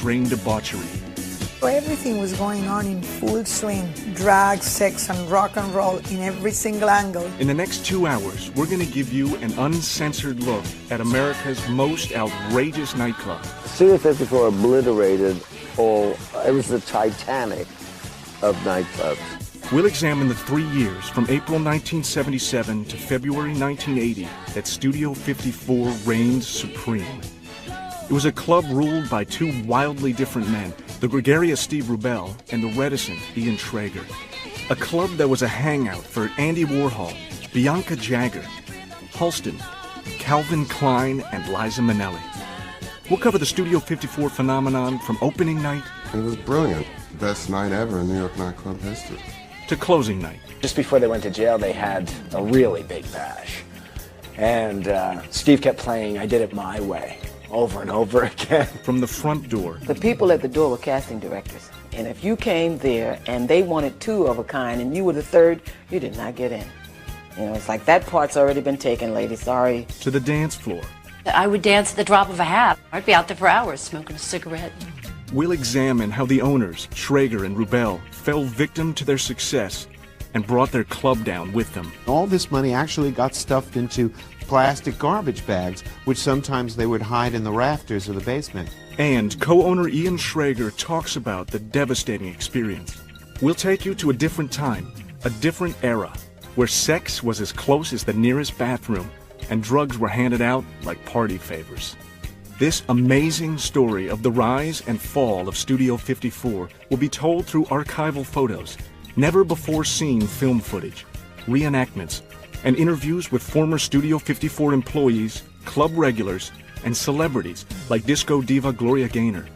unrestrained debauchery. So everything was going on in full swing. Drag, sex, and rock and roll in every single angle. In the next 2 hours, we're going to give you an uncensored look at America's most outrageous nightclub. Studio 54 obliterated all, it was the Titanic of nightclubs. We'll examine the 3 years from April 1977 to February 1980 that Studio 54 reigned supreme. It was a club ruled by two wildly different men, the gregarious Steve Rubell and the reticent Ian Schrager. A club that was a hangout for Andy Warhol, Bianca Jagger, Halston, Calvin Klein, and Liza Minnelli. We'll cover the Studio 54 phenomenon from opening night. It was brilliant. Best night ever in New York nightclub history. To closing night. Just before they went to jail, they had a really big bash. And Steve kept playing I Did It My Way over and over again. From the front door. The people at the door were casting directors. And if you came there and they wanted two of a kind and you were the third, you did not get in. You know, it's like that part's already been taken, lady, sorry. To the dance floor. I would dance at the drop of a hat. I'd be out there for hours smoking a cigarette. We'll examine how the owners, Schrager and Rubell, fell victim to their success and brought their club down with them. All this money actually got stuffed into plastic garbage bags, which sometimes they would hide in the rafters of the basement. And co-owner Ian Schrager talks about the devastating experience. We'll take you to a different time, a different era, where sex was as close as the nearest bathroom and drugs were handed out like party favors. This amazing story of the rise and fall of Studio 54 will be told through archival photos, never-before-seen film footage, reenactments, and interviews with former Studio 54 employees, club regulars, and celebrities like disco diva Gloria Gaynor,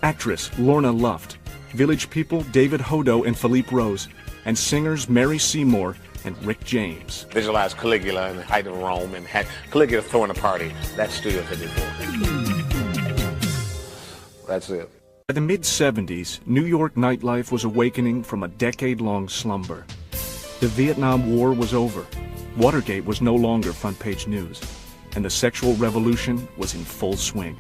actress Lorna Luft, Village People David Hodo and Philippe Rose, and singers Mary Seymour and Rick James. Visualize Caligula in the height of Rome and had Caligula throwing a party. That's Studio 54. That's it. By the mid-70s, New York nightlife was awakening from a decade-long slumber. The Vietnam War was over. Watergate was no longer front-page news, and the sexual revolution was in full swing.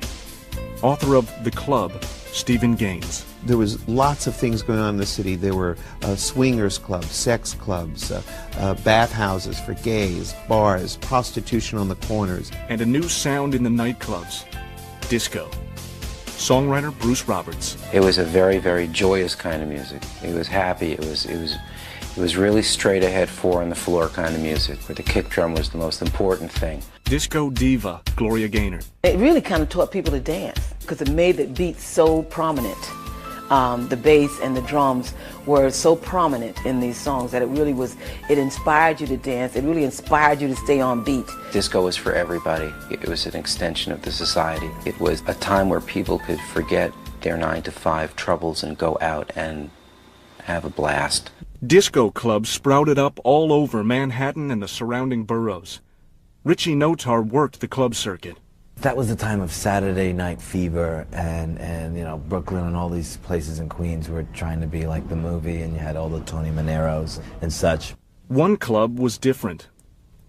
Author of The Club, Stephen Gaines. There was lots of things going on in the city. There were swingers clubs, sex clubs, bathhouses for gays, bars, prostitution on the corners. And a new sound in the nightclubs, disco. Songwriter Bruce Roberts. It was a very, very joyous kind of music. It was happy. It was really straight ahead, four on the floor kind of music, where the kick drum was the most important thing. Disco diva Gloria Gaynor. It really kind of taught people to dance because it made the beat so prominent. The bass and the drums were so prominent in these songs that it inspired you to dance. It really inspired you to stay on beat. Disco was for everybody. It was an extension of the society. It was a time where people could forget their 9-to-5 troubles and go out and have a blast. Disco clubs sprouted up all over Manhattan and the surrounding boroughs. Richie Notar worked the club circuit. That was the time of Saturday Night Fever and you know, Brooklyn and all these places in Queens were trying to be like the movie, and you had all the Tony Maneros and such. One club was different.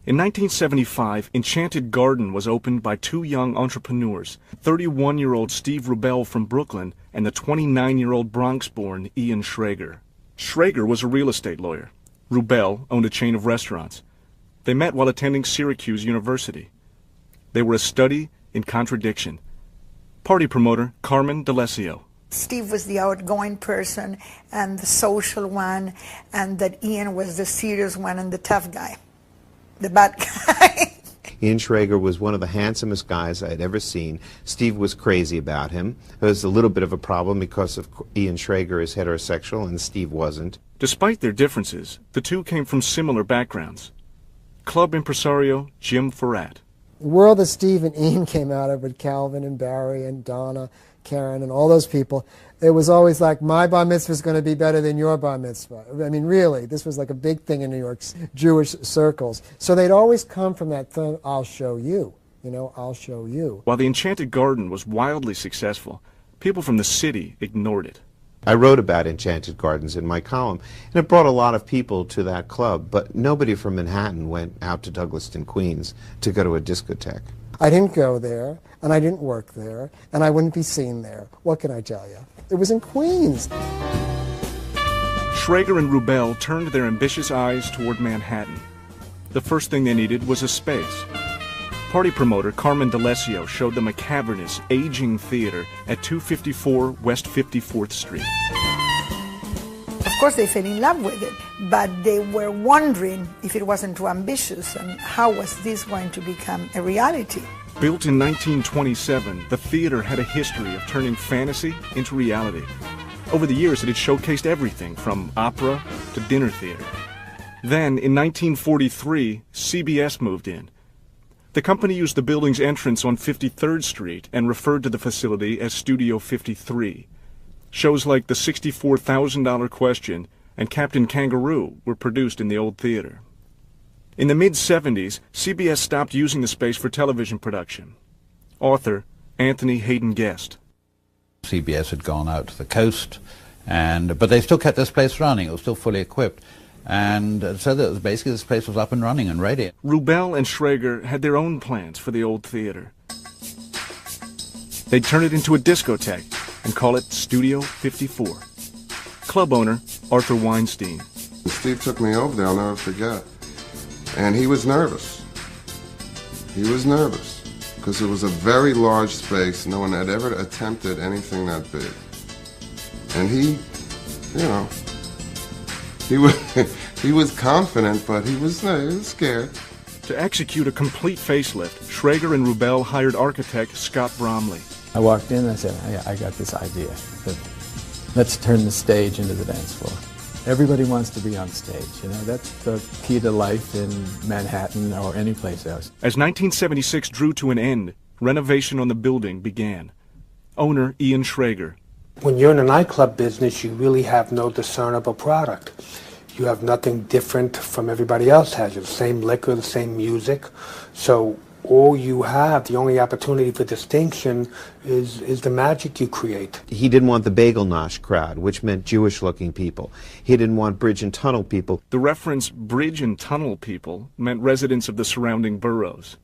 In 1975, Enchanted Garden was opened by two young entrepreneurs, 31-year-old Steve Rubell from Brooklyn and the 29-year-old Bronx-born Ian Schrager. Schrager was a real estate lawyer. Rubell owned a chain of restaurants. They met while attending Syracuse University. They were a study in contradiction. Party promoter Carmen DeLessio. Steve was the outgoing person and the social one, and that Ian was the serious one and the tough guy, the bad guy. Ian Schrager was one of the handsomest guys I'd ever seen. Steve was crazy about him. It was a little bit of a problem because Ian Schrager is heterosexual and Steve wasn't. Despite their differences, the two came from similar backgrounds. Club impresario Jim Farrat. The world that Steve and Ian came out of with Calvin and Barry and Donna, Karen and all those people, it was always like, my bar mitzvah is going to be better than your bar mitzvah. I mean, really, this was like a big thing in New York's Jewish circles. So they'd always come from that thing, I'll show you, you know, I'll show you. While the Enchanted Garden was wildly successful, people from the city ignored it. I wrote about Enchanted Gardens in my column, and it brought a lot of people to that club, but nobody from Manhattan went out to Douglaston, Queens to go to a discotheque. I didn't go there, and I didn't work there, and I wouldn't be seen there. What can I tell you? It was in Queens. Schrager and Rubel turned their ambitious eyes toward Manhattan. The first thing they needed was a space. Party promoter Carmen D'Alessio showed them a cavernous, aging theater at 254 West 54th Street. Of course, they fell in love with it, but they were wondering if it wasn't too ambitious and how was this going to become a reality. Built in 1927, the theater had a history of turning fantasy into reality. Over the years, it had showcased everything from opera to dinner theater. Then, in 1943, CBS moved in. The company used the building's entrance on 53rd Street and referred to the facility as Studio 53. Shows like The $64,000 Question and Captain Kangaroo were produced in the old theater. In the mid-70s, CBS stopped using the space for television production. Author Anthony Hayden Guest. CBS had gone out to the coast, but they still kept this place running. It was still fully equipped. And so that basically this place was up and running and ready. Rubel and Schrager had their own plans for the old theater. They'd turn it into a discotheque and call it Studio 54. Club owner Arthur Weinstein. Steve took me over there, I'll never forget. And he was nervous. He was nervous because it was a very large space. No one had ever attempted anything that big. And he, you know, he was confident, but he was scared. To execute a complete facelift, Schrager and Rubel hired architect Scott Bromley. I walked in and I said, I got this idea. Let's turn the stage into the dance floor. Everybody wants to be on stage, you know, that's the key to life in Manhattan or any place else. As 1976 drew to an end, renovation on the building began. Owner Ian Schrager. When you're in the nightclub business, you really have no discernible product. You have nothing different from everybody else has. You have the same liquor, the same music. So all you have, the only opportunity for distinction is the magic you create. He didn't want the Bagel Nosh crowd, which meant Jewish-looking people. He didn't want bridge and tunnel people. The reference bridge and tunnel people meant residents of the surrounding boroughs.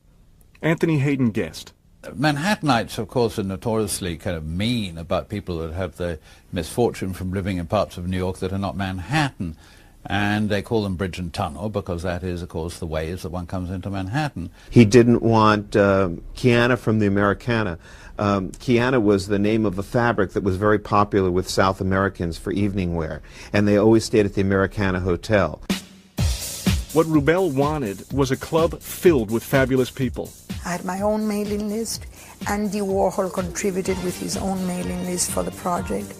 Anthony Hayden Guest. Manhattanites, of course, are notoriously kind of mean about people that have the misfortune from living in parts of New York that are not Manhattan. And they call them bridge and tunnel because that is, of course, the ways that one comes into Manhattan. He didn't want Kiana from the Americana. Kiana was the name of a fabric that was very popular with South Americans for evening wear, and they always stayed at the Americana Hotel. What Rubel wanted was a club filled with fabulous people. I had my own mailing list. Andy Warhol contributed with his own mailing list for the project.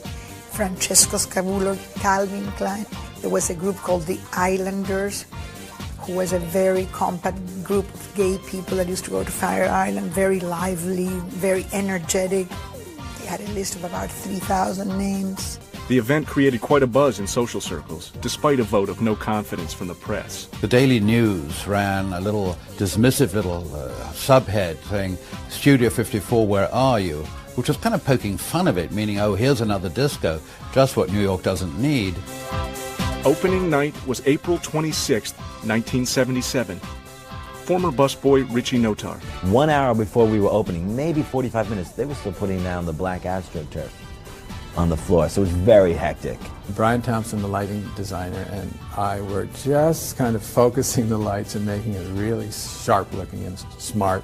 Francesco Scavulo, Calvin Klein. There was a group called the Islanders, who was a very compact group of gay people that used to go to Fire Island, very lively, very energetic. They had a list of about 3,000 names. The event created quite a buzz in social circles, despite a vote of no confidence from the press. The Daily News ran a little dismissive little subhead saying, Studio 54, where are you? Which was kind of poking fun of it, meaning, oh, here's another disco, just what New York doesn't need. Opening night was April 26, 1977. Former busboy Richie Notar. 1 hour before we were opening, maybe 45 minutes, they were still putting down the black AstroTurf on the floor, so it was very hectic. Brian Thompson, the lighting designer, and I were just kind of focusing the lights and making it really sharp looking and smart.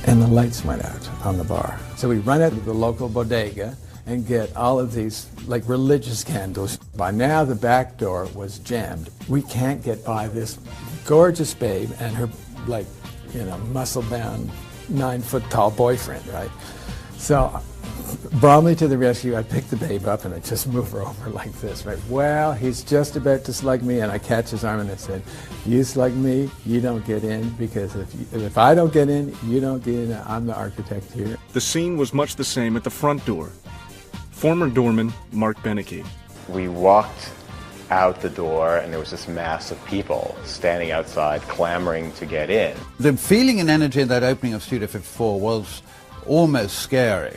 And the lights went out on the bar. So we run out to the local bodega and get all of these like religious candles. By now the back door was jammed. We can't get by this gorgeous babe and her like, you know, muscle-bound 9-foot-tall boyfriend, right? So Bromley to the rescue. I pick the babe up and I just move her over like this, right? Well, he's just about to slug me, and I catch his arm and I said, you slug me, you don't get in, because if I don't get in, you don't get in. I'm the architect here. The scene was much the same at the front door. Former doorman Mark Beneke. We walked out the door and there was this mass of people standing outside clamoring to get in. The feeling and energy in that opening of Studio 54 was almost scary.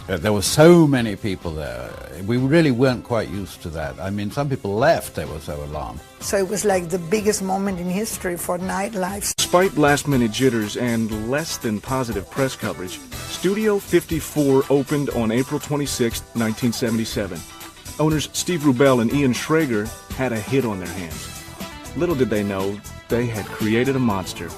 There were so many people there. We really weren't quite used to that. I mean, some people left, they were so alarmed. So it was like the biggest moment in history for nightlife. Despite last-minute jitters and less than positive press coverage, Studio 54 opened on April 26, 1977. Owners Steve Rubell and Ian Schrager had a hit on their hands. Little did they know, they had created a monster.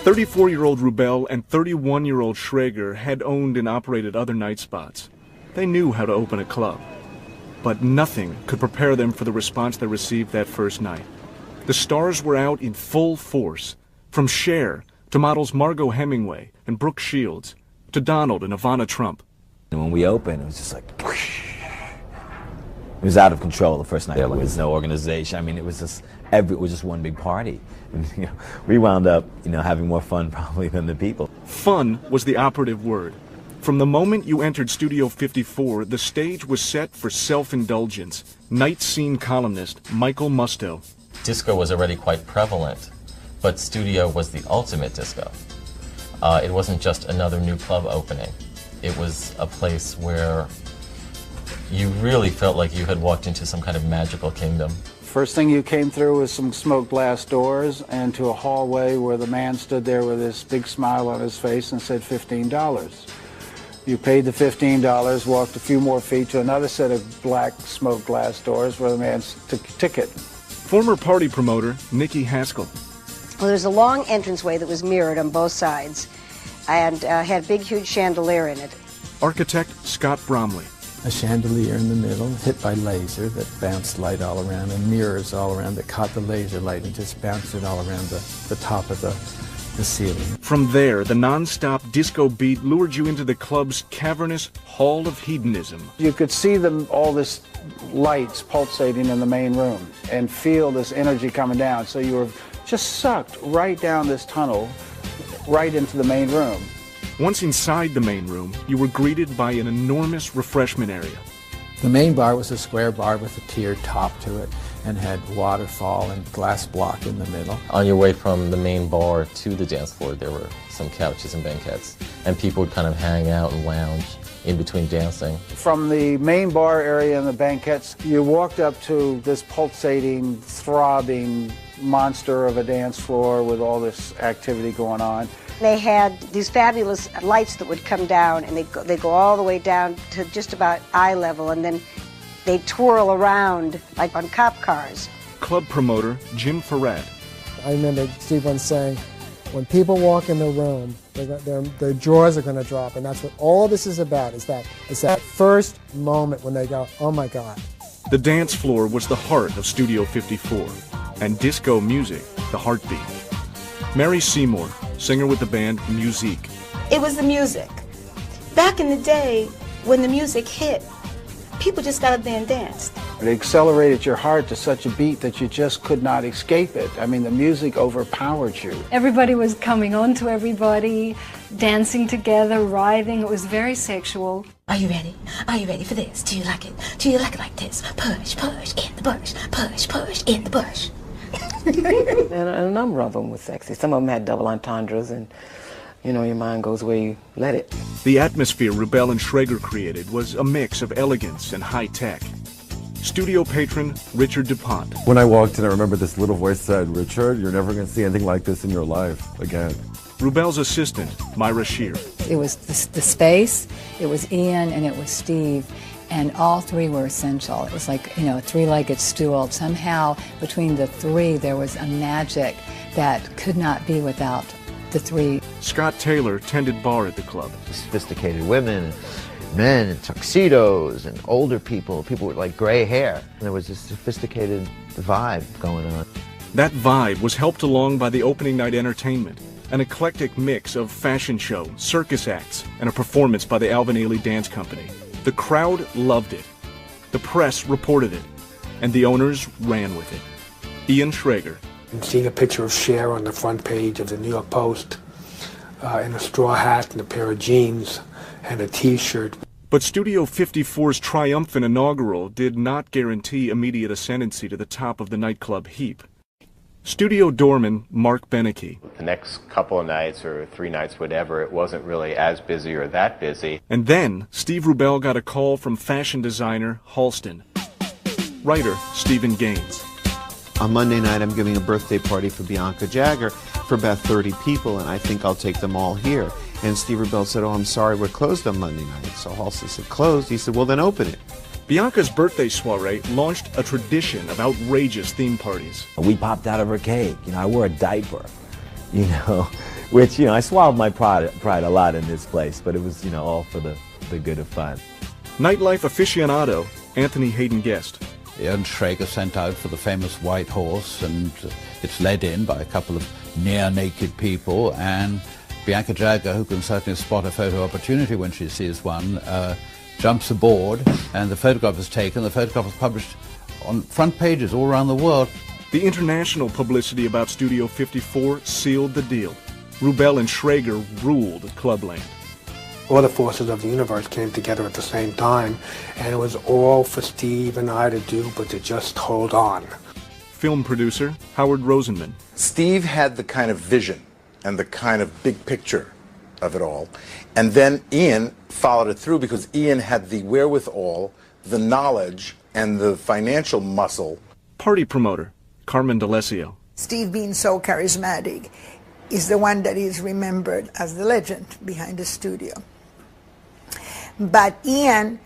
"34-year-old Rubell and 31-year-old Schrager had owned and operated other night spots. They knew how to open a club. But nothing could prepare them for the response they received that first night. The stars were out in full force, from Cher to models Margot Hemingway and Brooke Shields, to Donald and Ivana Trump. And when we opened, it was just like, it was out of control the first night. There was no organization. I mean, it was just one big party. And, we wound up, having more fun probably than the people. Fun was the operative word. From the moment you entered Studio 54, the stage was set for self-indulgence. Night scene columnist Michael Musto. Disco was already quite prevalent, but Studio was the ultimate disco. It wasn't just another new club opening. It was a place where you really felt like you had walked into some kind of magical kingdom. First thing you came through was some smoked glass doors and to a hallway where the man stood there with this big smile on his face and said $15. You paid the $15, walked a few more feet to another set of black smoked glass doors where the man took a ticket. Former party promoter Nikki Haskell. Well, there's a long entranceway that was mirrored on both sides and had a big, huge chandelier in it. Architect Scott Bromley. A chandelier in the middle, hit by laser that bounced light all around, and mirrors all around that caught the laser light and just bounced it all around the top of the ceiling. From there, the non-stop disco beat lured you into the club's cavernous hall of hedonism. You could see all this lights pulsating in the main room and feel this energy coming down. So you were just sucked right down this tunnel, right into the main room. Once inside the main room, you were greeted by an enormous refreshment area. The main bar was a square bar with a tiered top to it and had waterfall and glass block in the middle. On your way from the main bar to the dance floor, there were some couches and banquettes, and people would kind of hang out and lounge in between dancing. From the main bar area and the banquettes, you walked up to this pulsating, throbbing monster of a dance floor with all this activity going on. They had these fabulous lights that would come down, and they go all the way down to just about eye level, and then they twirl around like on cop cars. Club promoter Jim Farad. I remember Steve once saying, when people walk in the room, their jaws are going to drop, and that's what all this is about, is that first moment when they go, oh my God. The dance floor was the heart of Studio 54, and disco music, the heartbeat. Mary Seymour, singer with the band Musique. It was the music. Back in the day, when the music hit, people just got up there and danced. It accelerated your heart to such a beat that you just could not escape it. I mean, the music overpowered you. Everybody was coming on to everybody, dancing together, writhing. It was very sexual. Are you ready? Are you ready for this? Do you like it? Do you like it like this? Push, push, in the bush. Push, push, in the bush. And a number of them were sexy. Some of them had double entendres, and your mind goes where you let it. The atmosphere Rubell and Schrager created was a mix of elegance and high tech. Studio patron Richard DuPont. When I walked in, I remember this little voice said, "Richard, you're never going to see anything like this in your life again." Rubell's assistant, Myra Shear. It was the space, it was Ian, and it was Steve. And all three were essential. It was like, a three-legged stool. Somehow, between the three, there was a magic that could not be without the three. Scott Taylor tended bar at the club. Sophisticated women, men in tuxedos, and older people with like gray hair. And there was this sophisticated vibe going on. That vibe was helped along by the opening night entertainment, an eclectic mix of fashion show, circus acts, and a performance by the Alvin Ailey Dance Company. The crowd loved it. The press reported it, and the owners ran with it. Ian Schrager. I'm seeing a picture of Cher on the front page of the New York Post in a straw hat and a pair of jeans and a T-shirt. But Studio 54's triumphant inaugural did not guarantee immediate ascendancy to the top of the nightclub heap. Studio doorman Mark Beneke. The next couple of nights or 3 nights, whatever, it wasn't really as busy or that busy. And then Steve Rubell got a call from fashion designer Halston. Writer Stephen Gaines. On Monday night, I'm giving a birthday party for Bianca Jagger for about 30 people, and I think I'll take them all here. And Steve Rubell said, oh, I'm sorry, we're closed on Monday night. So Halston said, closed? He said, well, then open it. Bianca's birthday soiree launched a tradition of outrageous theme parties. We popped out of her cake. I wore a diaper, which, I swallowed my pride a lot in this place, but it was, all for the good of fun. Nightlife aficionado Anthony Hayden Guest. Ian Schrager sent out for the famous White Horse, and it's led in by a couple of near-naked people, and Bianca Jagger, who can certainly spot a photo opportunity when she sees one, jumps aboard, and the photograph is taken. The photograph is published on front pages all around the world. The international publicity about Studio 54 sealed the deal. Rubell and Schrager ruled Clubland. All the forces of the universe came together at the same time, and it was all for Steve and I to do, but to just hold on. Film producer Howard Rosenman. Steve had the kind of vision and the kind of big picture of it all. And then Ian followed it through because Ian had the wherewithal, the knowledge, and the financial muscle. Party promoter Carmen D'Alessio. Steve, being so charismatic, is the one that is remembered as the legend behind the studio. But Ian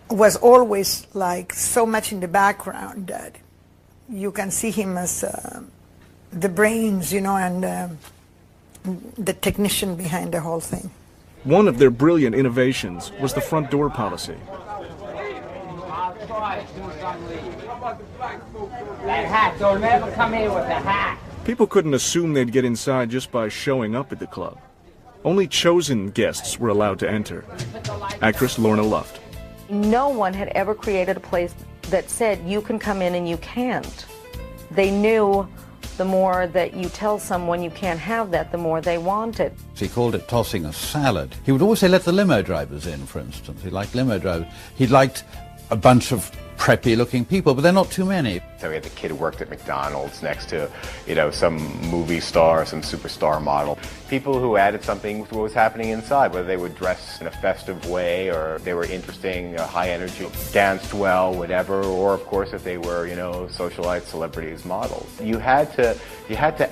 was always like so much in the background that you can see him as the brains, and the technician behind the whole thing. One of their brilliant innovations was the front door policy. That hat, don't ever come here with the hat. People couldn't assume they'd get inside just by showing up at the club. Only chosen guests were allowed to enter. Actress Lorna Luft. No one had ever created a place that said you can come in and you can't. They knew the more that you tell someone you can't have that, the more they want it. He called it tossing a salad. He would always say, let the limo drivers in, for instance. He liked limo drivers. He liked a bunch of preppy-looking people, but they're not too many. So we had the kid who worked at McDonald's next to, some movie star, some superstar model. People who added something to what was happening inside, whether they would dress in a festive way or they were interesting, high energy, danced well, whatever, or of course if they were, socialites, celebrities, models. You had to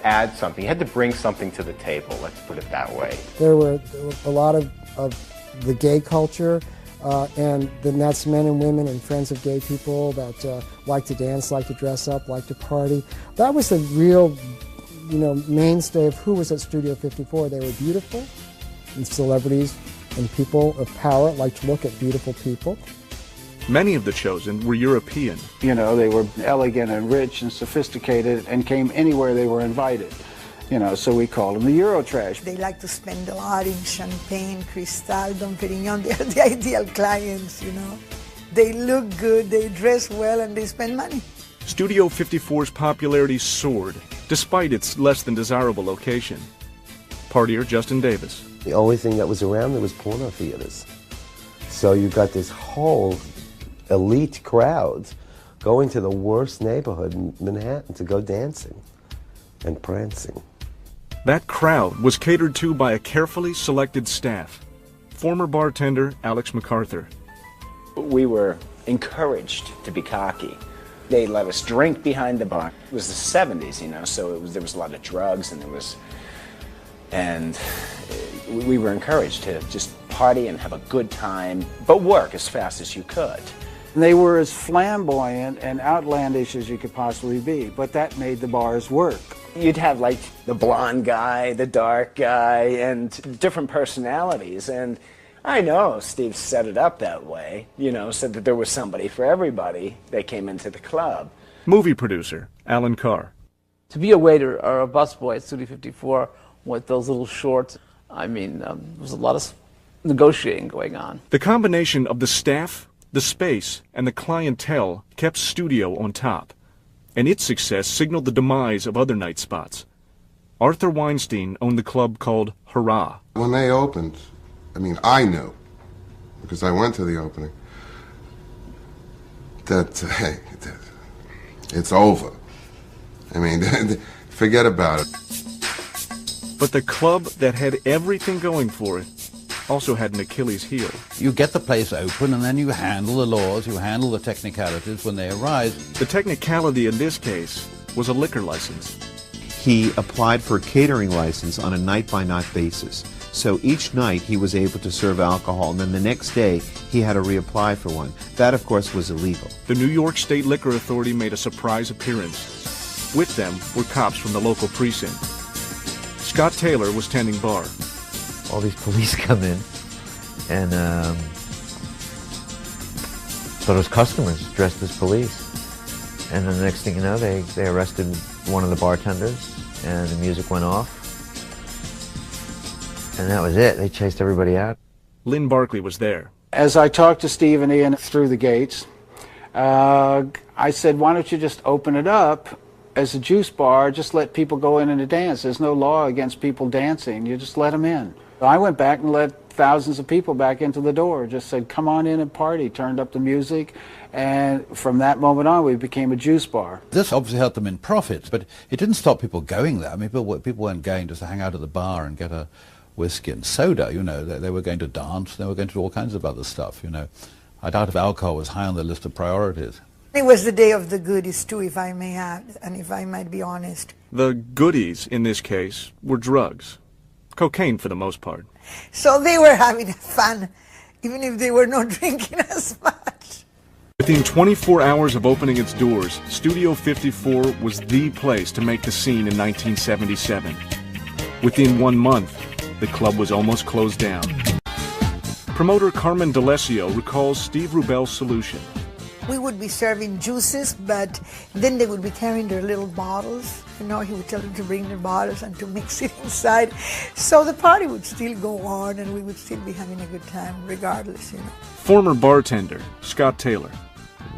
add something. You had to bring something to the table, let's put it that way. There were a lot of the gay culture, and then that's men and women and friends of gay people that like to dance, like to dress up, like to party. That was the real, mainstay of who was at Studio 54. They were beautiful, and celebrities and people of power like to look at beautiful people. Many of the chosen were European. They were elegant and rich and sophisticated and came anywhere they were invited. So we called them the Eurotrash. They like to spend a lot in Champagne, Cristal, Dom Perignon. They're the ideal clients, They look good, they dress well, and they spend money. Studio 54's popularity soared, despite its less than desirable location. Partier Justin Davis. The only thing that was around there was porno theaters. So you got this whole elite crowd going to the worst neighborhood in Manhattan to go dancing and prancing. That crowd was catered to by a carefully selected staff. Former bartender Alex MacArthur. We were encouraged to be cocky. They let us drink behind the bar. It was the 70s, so there was a lot of drugs, and we were encouraged to just party and have a good time, but work as fast as you could. They were as flamboyant and outlandish as you could possibly be, but that made the bars work. You'd have like the blonde guy, the dark guy, and different personalities. And I know Steve set it up that way, said that there was somebody for everybody that came into the club. Movie producer Alan Carr. To be a waiter or a busboy at Studio 54 with those little shorts, there was a lot of negotiating going on. The combination of the staff, the space, and the clientele kept Studio on top, and its success signaled the demise of other night spots. Arthur Weinstein owned the club called Hurrah. When they opened, I knew, because I went to the opening, that, hey, it's over. I mean, forget about it. But the club that had everything going for it also had an Achilles heel. You get the place open and then you handle the laws, you handle the technicalities when they arise. The technicality in this case was a liquor license. He applied for a catering license on a night-by-night basis. So each night he was able to serve alcohol, and then the next day he had to reapply for one. That, of course, was illegal. The New York State Liquor Authority made a surprise appearance. With them were cops from the local precinct. Scott Taylor was tending bar. All these police come in, and thought it was customers dressed as police. And then the next thing you know, they arrested one of the bartenders, and the music went off. And that was it. They chased everybody out. Lynn Barkley was there. As I talked to Steve and Ian through the gates, I said, why don't you just open it up as a juice bar, just let people go in and dance. There's no law against people dancing. You just let them in. I went back and let thousands of people back into the door, just said, come on in and party, turned up the music, and from that moment on we became a juice bar. This obviously helped them in profits, but it didn't stop people going there. I mean, people weren't going just to hang out at the bar and get a whiskey and soda, you know. They were going to dance, they were going to do all kinds of other stuff, you know. I doubt if alcohol was high on the list of priorities. It was the day of the goodies too, if I may add, and if I might be honest. The goodies, in this case, were drugs. Cocaine for the most part. So they were having fun, even if they were not drinking as much. Within 24 hours of opening its doors, Studio 54 was the place to make the scene in 1977. Within 1 month, the club was almost closed down. Promoter Carmen D'Alessio recalls Steve Rubell's solution. We would be serving juices, but then they would be carrying their little bottles. You know, he would tell them to bring their bottles and to mix it inside. So the party would still go on and we would still be having a good time regardless, you know. Former bartender Scott Taylor.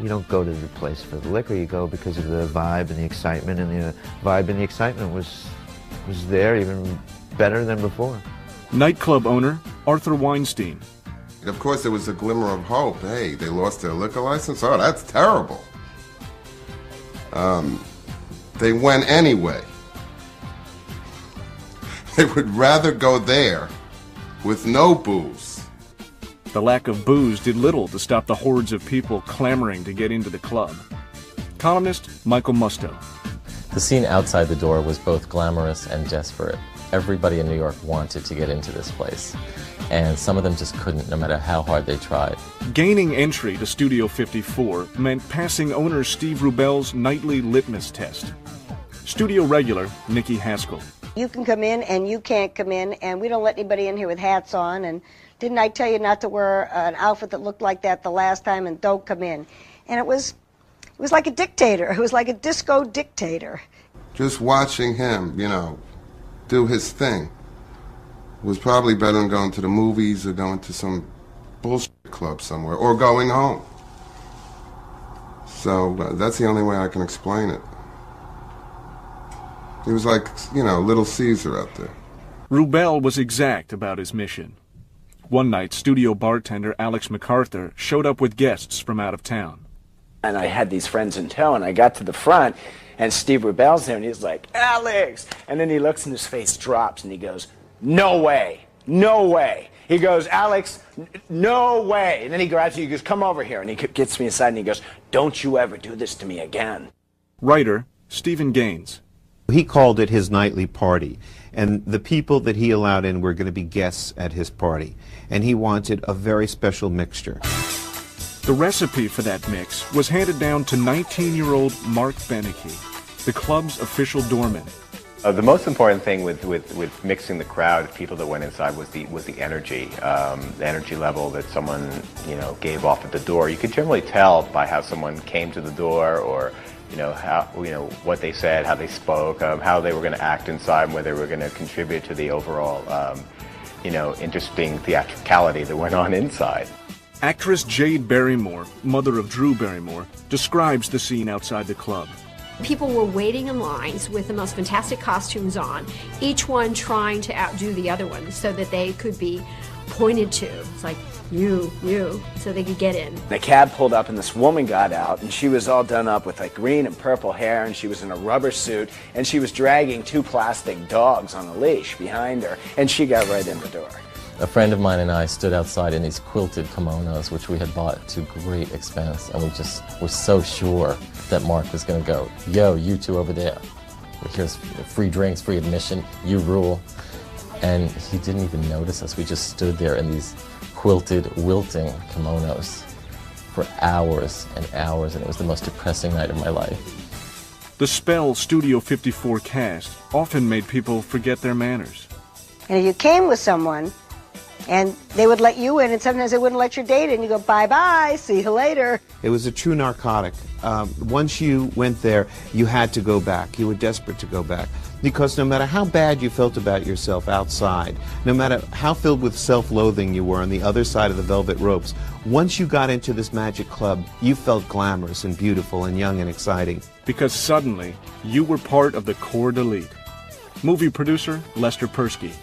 You don't go to the place for the liquor, you go because of the vibe and the excitement, and the vibe and the excitement was there even better than before. Nightclub owner Arthur Weinstein. Of course, there was a glimmer of hope. Hey, they lost their liquor license? Oh, that's terrible. They went anyway. They would rather go there with no booze. The lack of booze did little to stop the hordes of people clamoring to get into the club. Columnist Michael Musto. The scene outside the door was both glamorous and desperate. Everybody in New York wanted to get into this place, and some of them just couldn't, no matter how hard they tried. Gaining entry to Studio 54 meant passing owner Steve Rubell's nightly litmus test. Studio regular Nikki Haskell. You can come in and you can't come in, and we don't let anybody in here with hats on, and didn't I tell you not to wear an outfit that looked like that the last time, and don't come in. And it was like a dictator. It was like a disco dictator. Just watching him, you know, do his thing was probably better than going to the movies or going to some bullshit club somewhere or going home. So that's the only way I can explain it. He was like, you know, Little Caesar out there. Rubell was exact about his mission. One night, studio bartender Alex MacArthur showed up with guests from out of town. And I had these friends in tow, and I got to the front, and Steve Rubell's there, and he's like, Alex! And then he looks and his face drops, and he goes, no way, no way. He goes, Alex, no way. And then he grabs me, he goes, come over here. And he gets me aside, and he goes, don't you ever do this to me again. Writer Stephen Gaines. He called it his nightly party, and the people that he allowed in were going to be guests at his party, and he wanted a very special mixture. The recipe for that mix was handed down to 19-year-old Mark Beneke, the club's official doorman. The most important thing with mixing the crowd, people that went inside, was the energy, the energy level that someone, you know, gave off at the door. You could generally tell by how someone came to the door, or how, what they said, how they spoke, how they were going to act inside, and whether they were going to contribute to the overall, interesting theatricality that went on inside. Actress Jade Barrymore, mother of Drew Barrymore, describes the scene outside the club. People were waiting in lines with the most fantastic costumes on, each one trying to outdo the other one so that they could be pointed to. It's like, you, so they could get in. The cab pulled up and this woman got out, and she was all done up with like green and purple hair, and she was in a rubber suit, and she was dragging 2 plastic dogs on a leash behind her, and she got right in the door. A friend of mine and I stood outside in these quilted kimonos, which we had bought to great expense, and we just were so sure that Mark was going to go, yo, you two over there. Here's free drinks, free admission, you rule. And he didn't even notice us. We just stood there in these quilted, wilting kimonos for hours and hours, and it was the most depressing night of my life. The Spell Studio 54 cast often made people forget their manners. And if you came with someone, and they would let you in, and sometimes they wouldn't let your date in, you go, bye-bye, see you later. It was a true narcotic. Once you went there, you had to go back. You were desperate to go back. Because no matter how bad you felt about yourself outside, no matter how filled with self-loathing you were on the other side of the velvet ropes, once you got into this magic club, you felt glamorous and beautiful and young and exciting. Because suddenly, you were part of the Corps d'Elite. Movie producer Lester Persky.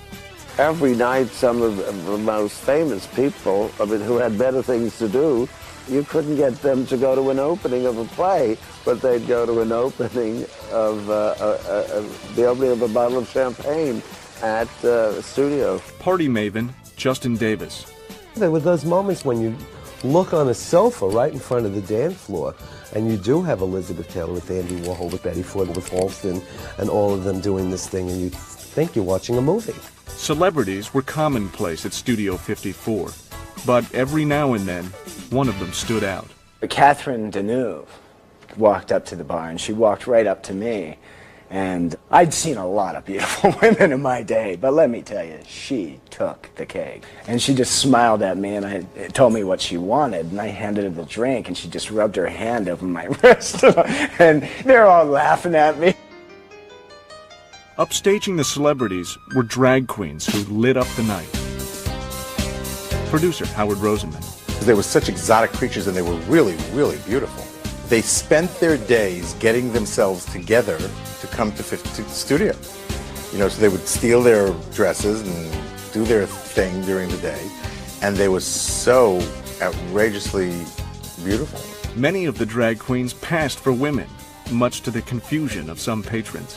Every night, some of the most famous people, who had better things to do, you couldn't get them to go to an opening of a play, but they'd go to an opening of the opening of a bottle of champagne at the studio. Party maven Justin Davis. There were those moments when you look on a sofa right in front of the dance floor, and you do have Elizabeth Taylor with Andy Warhol, with Betty Ford, with Halston, and all of them doing this thing, and you think you're watching a movie. Celebrities were commonplace at Studio 54, but every now and then, one of them stood out. Catherine Deneuve walked up to the bar, and she walked right up to me. And I'd seen a lot of beautiful women in my day, but let me tell you, she took the cake. And she just smiled at me, and told me what she wanted, and I handed her the drink, and she just rubbed her hand over my wrist. And they're all laughing at me. Upstaging the celebrities were drag queens who lit up the night. Producer Howard Rosenman. They were such exotic creatures, and they were really, really beautiful. They spent their days getting themselves together to come to the studio. You know, so they would steal their dresses and do their thing during the day, and they were so outrageously beautiful. Many of the drag queens passed for women, much to the confusion of some patrons.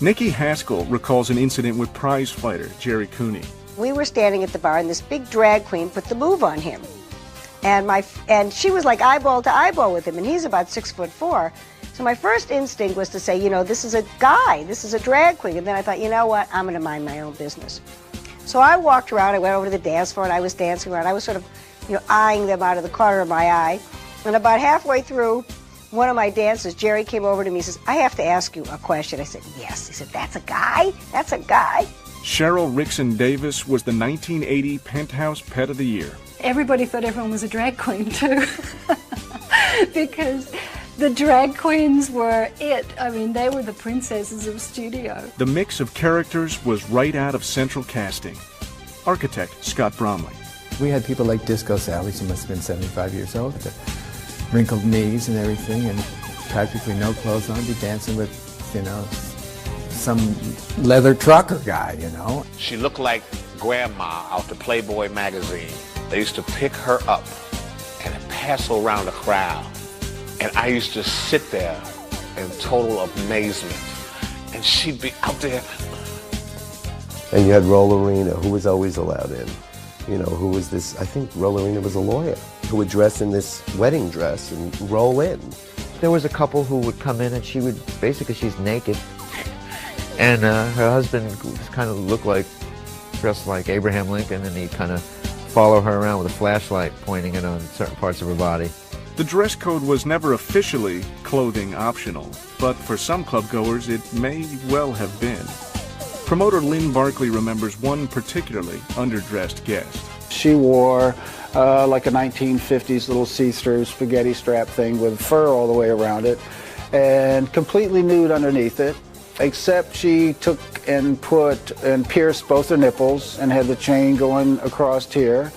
Nikki Haskell recalls an incident with prize fighter Jerry Cooney. We were standing at the bar, and this big drag queen put the move on him. And she was like eyeball to eyeball with him, and he's about 6'4". So my first instinct was to say, you know, this is a guy, this is a drag queen. And then I thought, you know what, I'm going to mind my own business. So I walked around, I went over to the dance floor, and I was dancing around. I was sort of, you know, eyeing them out of the corner of my eye. And about halfway through one of my dances, Jerry came over to me and says, I have to ask you a question. I said, yes. He said, that's a guy? That's a guy? Cheryl Rickson Davis was the 1980 Penthouse Pet of the Year. Everybody thought everyone was a drag queen, too. Because the drag queens were it. I mean, they were the princesses of studio. The mix of characters was right out of Central Casting. Architect Scott Bromley. We had people like Disco Sally, she must have been 75 years old, with the wrinkled knees and everything, and practically no clothes on, be dancing with, you know, some leather trucker guy, you know. She looked like Grandma out the Playboy magazine. They used to pick her up and pass her around the crowd. And I used to sit there in total amazement. And she'd be out there. And you had Rollerina, who was always allowed in. You know, who was this, I think Rollerina was a lawyer, who would dress in this wedding dress and roll in. There was a couple who would come in and she would, basically she's naked. And her husband kind of looked like, dressed like Abraham Lincoln, and he'd kind of follow her around with a flashlight pointing it on certain parts of her body. The dress code was never officially clothing optional, but for some club goers it may well have been. Promoter Lynn Barkley remembers one particularly underdressed guest. She wore like a 1950s little see-through spaghetti strap thing with fur all the way around it, and completely nude underneath it, except she took and pierced both her nipples and had the chain going across here.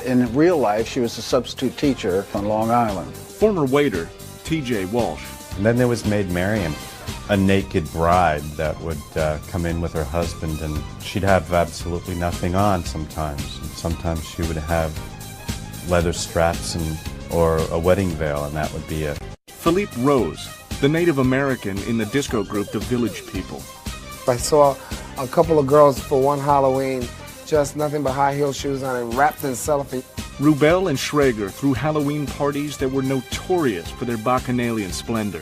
In real life, she was a substitute teacher on Long Island. Former waiter T.J. Walsh. And then there was Maid Marian. a naked bride that would come in with her husband, and she'd have absolutely nothing on sometimes. And sometimes she would have leather straps or a wedding veil, and that would be it. Philippe Rose, the Native American in the disco group The Village People. I saw a couple of girls for one Halloween, just nothing but high heel shoes on and wrapped in cellophane. Rubel and Schrager threw Halloween parties that were notorious for their bacchanalian splendor.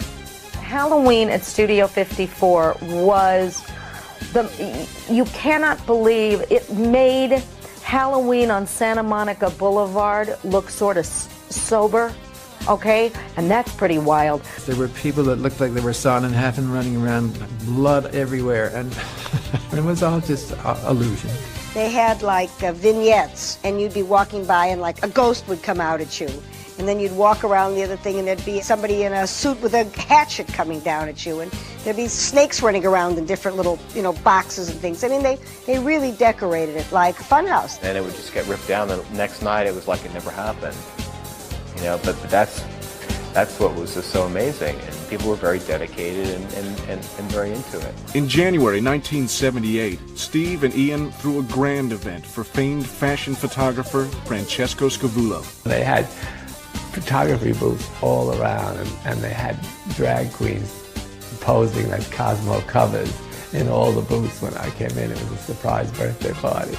Halloween at Studio 54 was you cannot believe it made Halloween on Santa Monica Boulevard look sort of sober, okay? And that's pretty wild. There were people that looked like they were sawn in half and running around, blood everywhere, and it was all just illusion. They had like vignettes, and you'd be walking by and like a ghost would come out at you. And then you'd walk around the other thing and there'd be somebody in a suit with a hatchet coming down at you. And there'd be snakes running around in different little, boxes and things. I mean, they really decorated it like a funhouse. And it would just get ripped down. The next night it was like it never happened. But that's what was just so amazing. And people were very dedicated and very into it. In January 1978, Steve and Ian threw a grand event for famed fashion photographer Francesco Scavullo. They had photography booths all around, and they had drag queens posing as Cosmo covers in all the booths. When I came in, it was a surprise birthday party.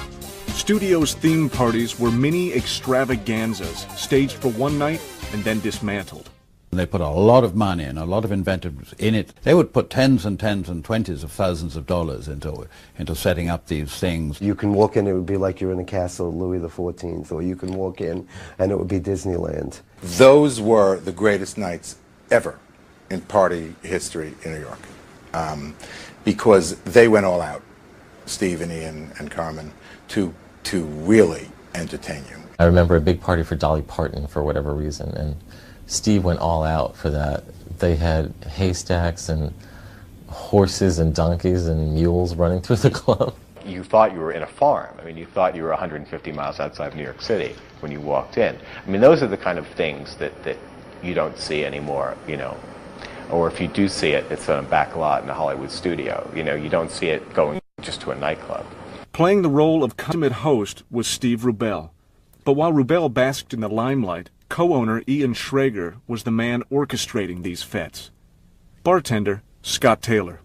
Studio's theme parties were mini extravaganzas, staged for one night and then dismantled. They put a lot of money and a lot of inventiveness in it. They would put tens and tens and twenties of thousands of dollars into setting up these things. You can walk in, it would be like you're in the castle of Louis XIV, or you can walk in and it would be Disneyland. Those were the greatest nights ever in party history in New York, because they went all out, Steve and Ian and Carmen, to really entertain you. I remember a big party for Dolly Parton for whatever reason, and Steve went all out for that. They had haystacks and horses and donkeys and mules running through the club. You thought you were in a farm. I mean, you thought you were 150 miles outside of New York City when you walked in. I mean, those are the kind of things that you don't see anymore, Or if you do see it, it's on a back lot in a Hollywood studio. You don't see it going just to a nightclub. Playing the role of consummate host was Steve Rubel. But while Rubel basked in the limelight, co-owner Ian Schrager was the man orchestrating these fetes. Bartender Scott Taylor.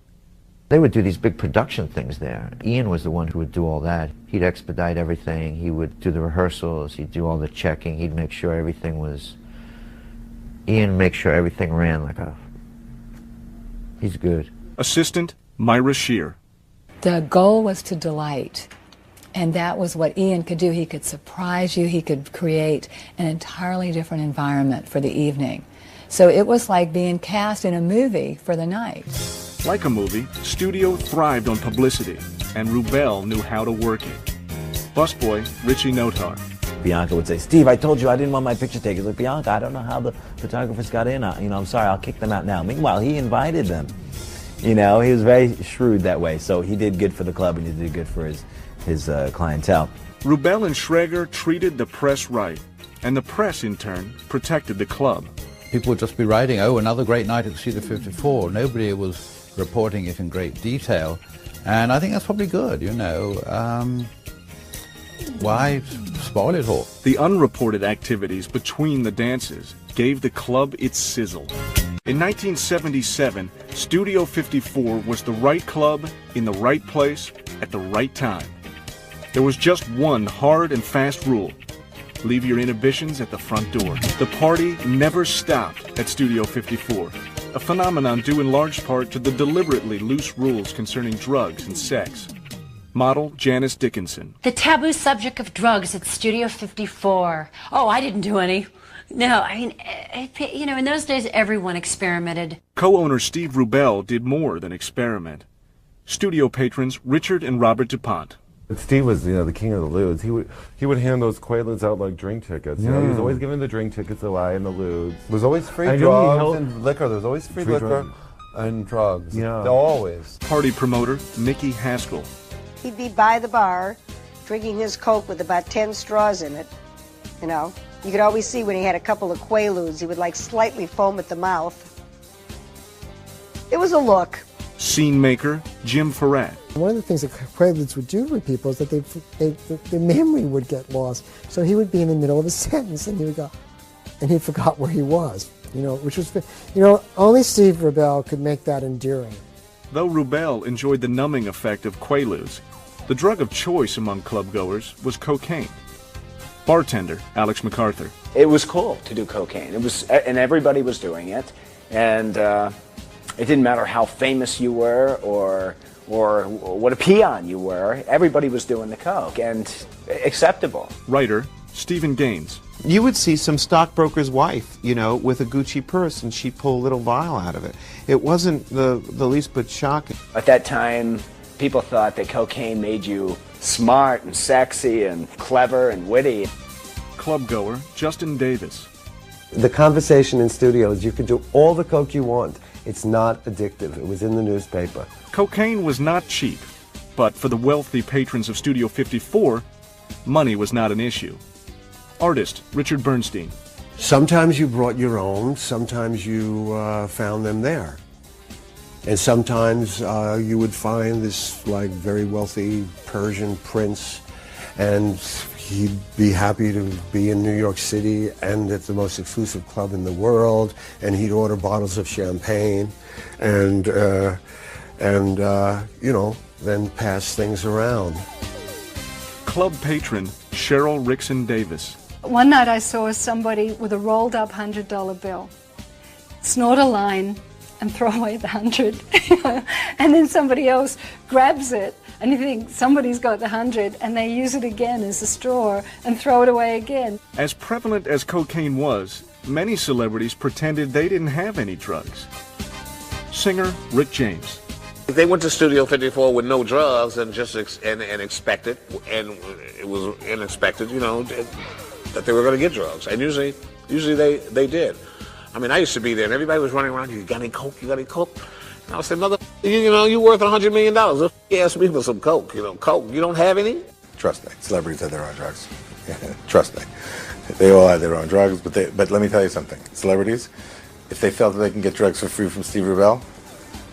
They would do these big production things there. Ian was the one who would do all that. He'd expedite everything. He would do the rehearsals. He'd do all the checking. He'd make sure everything was... Ian make sure everything ran like a... He's good. Assistant Myra Shear. The goal was to delight. And that was what Ian could do. He could surprise you. He could create an entirely different environment for the evening. So it was like being cast in a movie for the night. Like a movie, Studio thrived on publicity, and Rubel knew how to work it. Busboy Richie Notar. Bianca would say, "Steve, I told you I didn't want my picture taken." Like, "Bianca, I don't know how the photographers got in. I'm sorry, I'll kick them out now." Meanwhile, he invited them. He was very shrewd that way. So he did good for the club, and he did good for his clientele. Rubel and Schrager treated the press right, and the press, in turn, protected the club. People would just be writing, "Oh, another great night at Studio 54." Nobody was reporting it in great detail, and I think that's probably good, Why spoil it all? The unreported activities between the dances gave the club its sizzle. In 1977, Studio 54 was the right club in the right place at the right time. There was just one hard and fast rule: leave your inhibitions at the front door. The party never stopped at Studio 54, a phenomenon due in large part to the deliberately loose rules concerning drugs and sex. Model Janice Dickinson. The taboo subject of drugs at Studio 54. Oh, I didn't do any. No, in those days everyone experimented. Co-owner Steve Rubel did more than experiment. Studio patrons Richard and Robert DuPont. Steve was, the king of the lewds. He would hand those Quaaludes out like drink tickets. He was always giving the drink tickets away and the lewds. There was always free drugs and liquor. There was always free liquor and drugs. Yeah. Always. Party promoter Mickey Haskell. He'd be by the bar, drinking his Coke with about 10 straws in it. You could always see when he had a couple of Quaaludes, he would slightly foam at the mouth. It was a look. scene maker Jim Farrat. One of the things that Quaaludes would do with people is that their memory would get lost. So he would be in the middle of a sentence and he would go, and he forgot where he was, which was, only Steve Rubell could make that endearing. Though Rubell enjoyed the numbing effect of Quaaludes, the drug of choice among clubgoers was cocaine. Bartender Alex MacArthur. It was cool to do cocaine. And everybody was doing it, and it didn't matter how famous you were or what a peon you were. Everybody was doing the coke, and acceptable. Writer Stephen Gaines. You would see some stockbroker's wife, with a Gucci purse, and she'd pull a little vial out of it. It wasn't the least bit shocking. At that time, people thought that cocaine made you smart and sexy and clever and witty. Clubgoer Justin Davis. The conversation in studios, you can do all the coke you want. It's not addictive. It was in the newspaper. Cocaine was not cheap, but for the wealthy patrons of Studio 54, money was not an issue. Artist Richard Bernstein. Sometimes you brought your own, sometimes you found them there. And sometimes you would find this very wealthy Persian prince, and he'd be happy to be in New York City and at the most exclusive club in the world, and he'd order bottles of champagne and then pass things around. Club patron Cheryl Rickson Davis. One night I saw somebody with a rolled up $100 bill snort a line and throw away the 100. And then somebody else grabs it and you think somebody's got the 100 and they use it again as a straw and throw it away again. As prevalent as cocaine was, many celebrities pretended they didn't have any drugs. Singer Rick James. They went to Studio 54 with no drugs and just expected, and it was unexpected, that they were going to get drugs. And usually they did. I mean, I used to be there, and everybody was running around. You got any coke? You got any coke? And I would say, mother, you worth $100 million. You ask me for some coke. Coke. You don't have any? Trust me, celebrities have their own drugs. Trust me, they all have their own drugs. But let me tell you something. Celebrities, if they felt that they can get drugs for free from Steve Rubell,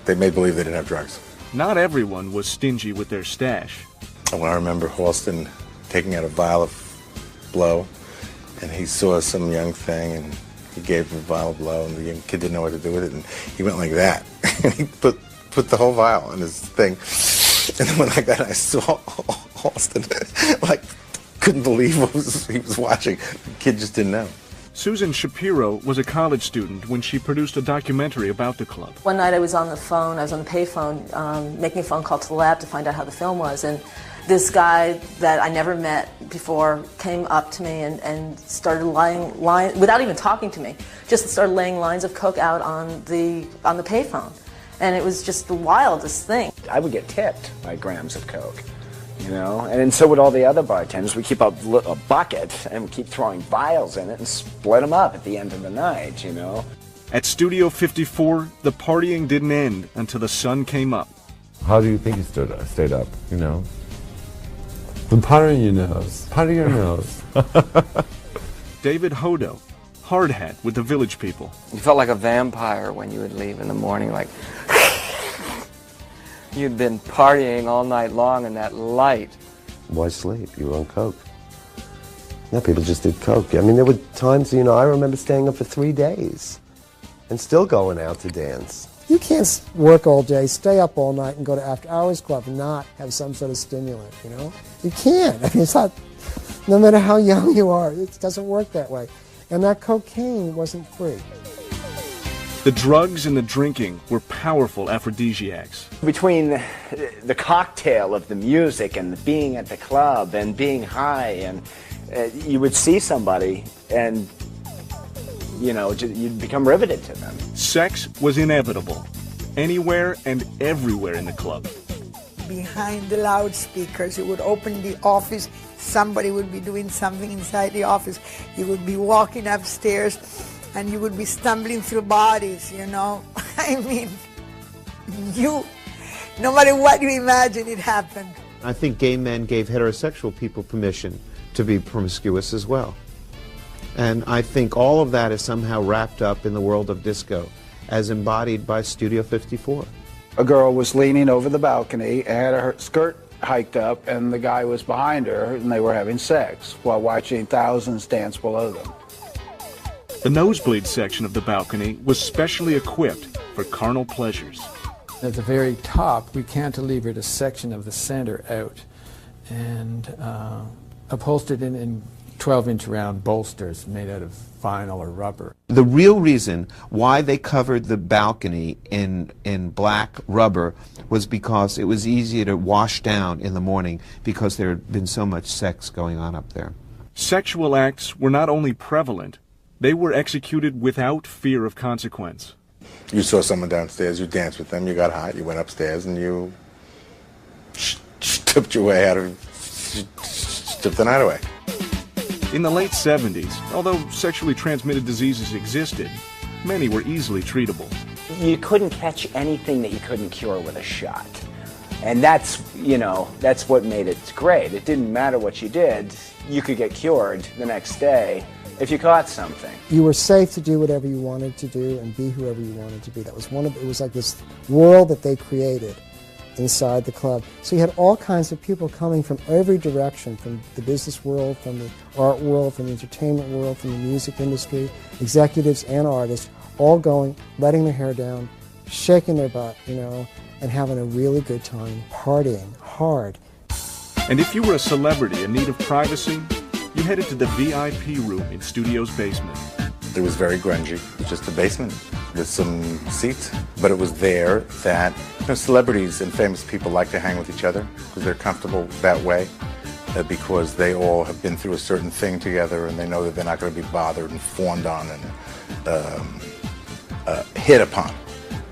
they made believe they didn't have drugs. Not everyone was stingy with their stash. Well, I remember Halston taking out a vial of blow, and he saw some young thing, and he gave him a vial of blow, and the young kid didn't know what to do with it, and he went like that. And he put the whole vial in his thing, and then went like that, and I saw Halston, couldn't believe what he was watching. The kid just didn't know. Susan Shapiro was a college student when she produced a documentary about the club. One night I was on the payphone, making a phone call to the lab to find out how the film was, and this guy that I never met before came up to me and started laying lines, without even talking to me, just started laying lines of coke out on the payphone. And it was just the wildest thing. I would get tipped by grams of coke. And so would all the other bartenders. We keep a bucket and we keep throwing vials in it and split them up at the end of the night, At Studio 54, the partying didn't end until the sun came up. How do you think you stayed up, The powder in your nose. Powder your nose. David Hodo, hard hat with the Village People. You felt like a vampire when you would leave in the morning, like you'd been partying all night long in that light. Why sleep? You were on coke. No, people just did coke. I mean, there were times, I remember staying up for 3 days and still going out to dance. You can't work all day, stay up all night, and go to after-hours club and not have some sort of stimulant, You can't. I mean, it's not, no matter how young you are, it doesn't work that way. And that cocaine wasn't free. The drugs and the drinking were powerful aphrodisiacs. Between the cocktail of the music and the being at the club and being high, and you would see somebody and, you'd become riveted to them. Sex was inevitable, anywhere and everywhere in the club. Behind the loudspeakers, you would open the office, somebody would be doing something inside the office. You would be walking upstairs, and you would be stumbling through bodies, I mean, no matter what you imagine, it happened. I think gay men gave heterosexual people permission to be promiscuous as well. And I think all of that is somehow wrapped up in the world of disco, as embodied by Studio 54. A girl was leaning over the balcony, had her skirt hiked up, and the guy was behind her, and they were having sex while watching thousands dance below them. The nosebleed section of the balcony was specially equipped for carnal pleasures. At the very top, we cantilevered a section of the center out and upholstered in 12-inch round bolsters made out of vinyl or rubber. The real reason why they covered the balcony in black rubber was because it was easier to wash down in the morning because there had been so much sex going on up there. Sexual acts were not only prevalent, they were executed without fear of consequence. You saw someone downstairs, you danced with them, you got hot, you went upstairs and you tipped your way out of, tipped the night away. In the late 70s, although sexually transmitted diseases existed, many were easily treatable. You couldn't catch anything that you couldn't cure with a shot. And that's, you know, that's what made it great. It didn't matter what you did, you could get cured the next day if you caught something. You were safe to do whatever you wanted to do and be whoever you wanted to be. That was it was like this world that they created inside the club. So you had all kinds of people coming from every direction, from the business world, from the art world, from the entertainment world, from the music industry, executives and artists, all going, letting their hair down, shaking their butt, you know, and having a really good time, partying hard. And if you were a celebrity in need of privacy, you headed to the VIP room in Studio's basement. It was very grungy. It was just a basement with some seats. But it was there that celebrities and famous people like to hang with each other because they're comfortable that way, because they all have been through a certain thing together and they know that they're not going to be bothered and fawned on and hit upon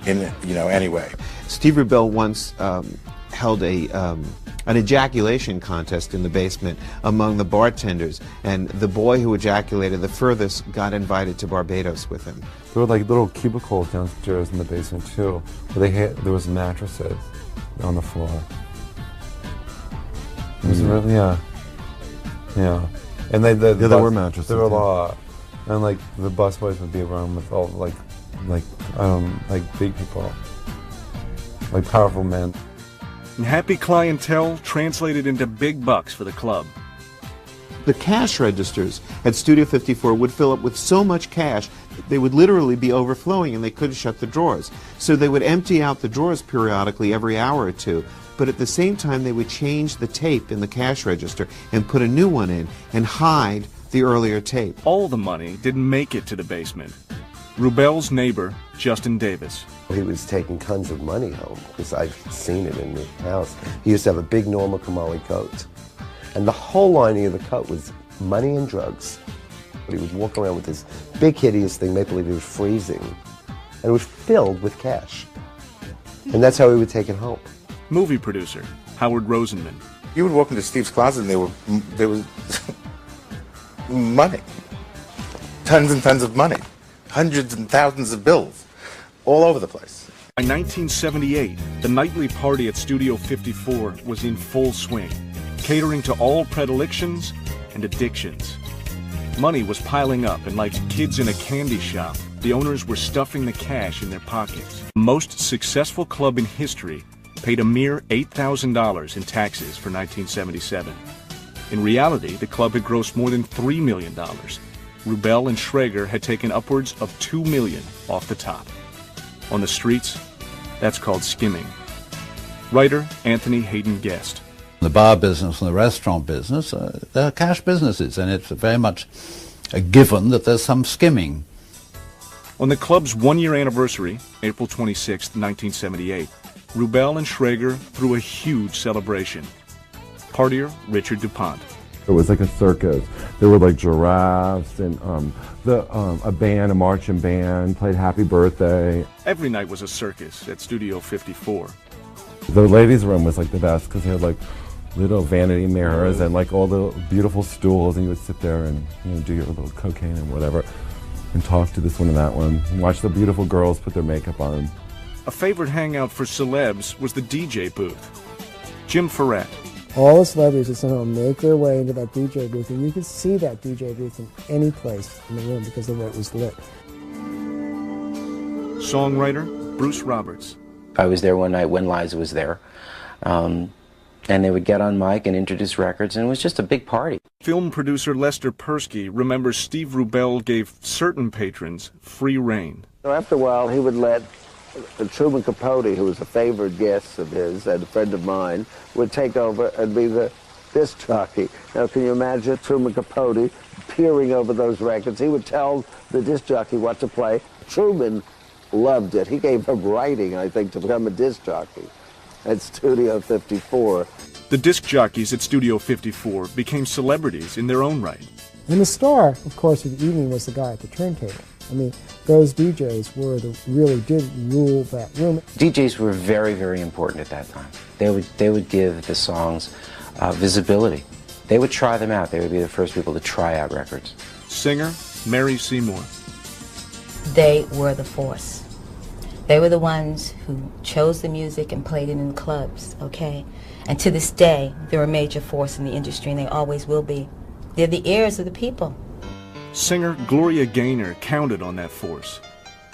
in any way. Steve Rubell once held an ejaculation contest in the basement among the bartenders, and the boy who ejaculated the furthest got invited to Barbados with him. There were like little cubicles downstairs in the basement too, where there was mattresses on the floor. It was really, yeah. And there were mattresses. There were a lot, and like the busboys would be around with all like big people, like powerful men. And happy clientele translated into big bucks for the club. The cash registers at Studio 54 would fill up with so much cash that they would literally be overflowing and they couldn't shut the drawers. So they would empty out the drawers periodically every hour or two, but at the same time they would change the tape in the cash register and put a new one in and hide the earlier tape. All the money didn't make it to the basement. Rubell's neighbor, Justin Davis. He was taking tons of money home, because I've seen it in the house. He used to have a big Norma Kamali coat. And the whole lining of the coat was money and drugs. He would walk around with this big hideous thing, make believe he was freezing. And it was filled with cash. And that's how he would take it home. Movie producer, Howard Rosenman. You would walk into Steve's closet and there was money. Tons and tons of money. Hundreds and thousands of bills. All over the place. By 1978, the nightly party at Studio 54 was in full swing, catering to all predilections and addictions. Money was piling up, and like kids in a candy shop, the owners were stuffing the cash in their pockets. The most successful club in history paid a mere $8,000 in taxes for 1977. In reality, the club had grossed more than $3 million. Rubell and Schrager had taken upwards of $2 million off the top. On the streets, that's called skimming. Writer Anthony Hayden Guest. The bar business and the restaurant business, they're cash businesses, and it's very much a given that there's some skimming. On the club's one-year anniversary, April 26, 1978, Rubell and Schrager threw a huge celebration. Partier Richard DuPont. It was like a circus. There were like giraffes and a marching band played Happy Birthday. Every night was a circus at Studio 54. The ladies' room was like the best because they had like little vanity mirrors and like all the beautiful stools, and you would sit there and do your little cocaine and whatever and talk to this one and that one and watch the beautiful girls put their makeup on. A favorite hangout for celebs was the DJ booth. Jim Ferret. All the celebrities would somehow make their way into that DJ booth, and you could see that DJ booth in any place in the room because of the way it was lit. Songwriter Bruce Roberts. I was there one night when Liza was there. And they would get on mic and introduce records, and it was just a big party. Film producer Lester Persky remembers Steve Rubell gave certain patrons free rein. So after a while, he would let Truman Capote, who was a favored guest of his and a friend of mine, would take over and be the disc jockey. Now, can you imagine Truman Capote peering over those records? He would tell the disc jockey what to play. Truman loved it. He gave him writing, I think, to become a disc jockey at Studio 54. The disc jockeys at Studio 54 became celebrities in their own right. And the star, of course, of the evening was the guy at the turntable. I mean, those DJs really did rule that room. DJs were very, very important at that time. They would give the songs visibility. They would try them out. They would be the first people to try out records. Singer Mary Seymour. They were the force. They were the ones who chose the music and played it in clubs, okay? And to this day, they're a major force in the industry, and they always will be. They're the ears of the people. Singer Gloria Gaynor counted on that force.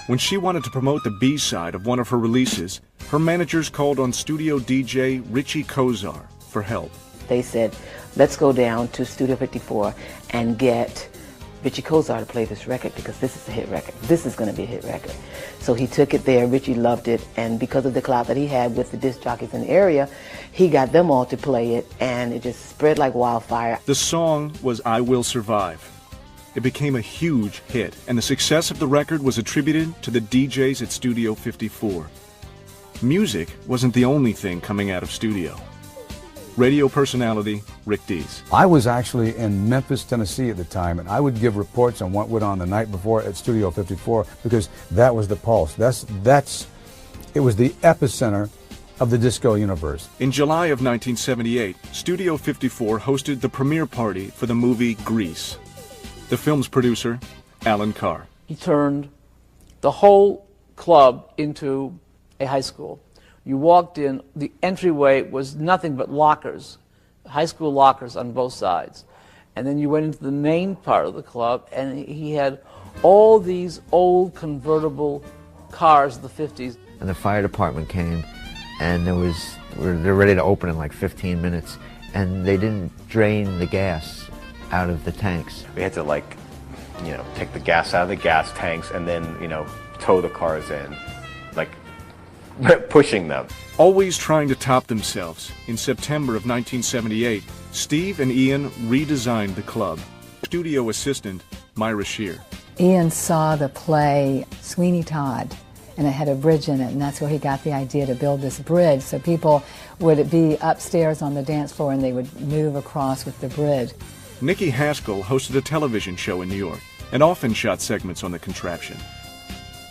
When she wanted to promote the B-side of one of her releases, her managers called on studio DJ Richie Kozar for help. They said, let's go down to Studio 54 and get Richie Kozar to play this record because this is a hit record. This is going to be a hit record. So he took it there. Richie loved it, and because of the clout that he had with the disc jockeys in the area, he got them all to play it, and it just spread like wildfire. The song was I Will Survive. It became a huge hit, and the success of the record was attributed to the DJs at Studio 54. Music wasn't the only thing coming out of studio. Radio personality Rick Dees. I was actually in Memphis, Tennessee at the time, and I would give reports on what went on the night before at Studio 54 because that was the pulse. It was the epicenter of the disco universe. In July of 1978, Studio 54 hosted the premiere party for the movie Grease. The film's producer, Alan Carr. He turned the whole club into a high school. You walked in, the entryway was nothing but lockers, high school lockers on both sides. And then you went into the main part of the club, and he had all these old convertible cars of the 50s. And the fire department came, and they're ready to open in like 15 minutes, and they didn't drain the gas out of the tanks. We had to take the gas out of the gas tanks and then, tow the cars in, pushing them. Always trying to top themselves, in September of 1978, Steve and Ian redesigned the club. Studio assistant Myra Shear. Ian saw the play Sweeney Todd, and it had a bridge in it, and that's where he got the idea to build this bridge, so people would be upstairs on the dance floor and they would move across with the bridge. Nikki Haskell hosted a television show in New York and often shot segments on the contraption.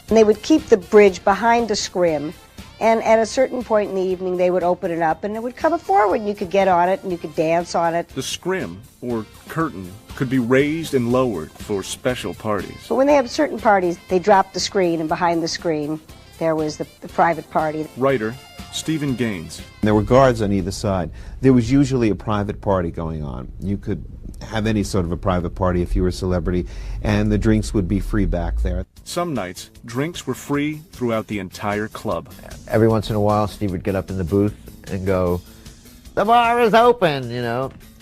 And they would keep the bridge behind the scrim, and at a certain point in the evening they would open it up and it would come forward and you could get on it and you could dance on it. The scrim, or curtain, could be raised and lowered for special parties. But when they had certain parties, they dropped the screen, and behind the screen there was the private party. Writer Stephen Gaines. There were guards on either side. There was usually a private party going on. You could have any sort of a private party if you were a celebrity, and the drinks would be free back there. Some nights, drinks were free throughout the entire club. Every once in a while, Steve would get up in the booth and go, "The bar is open,"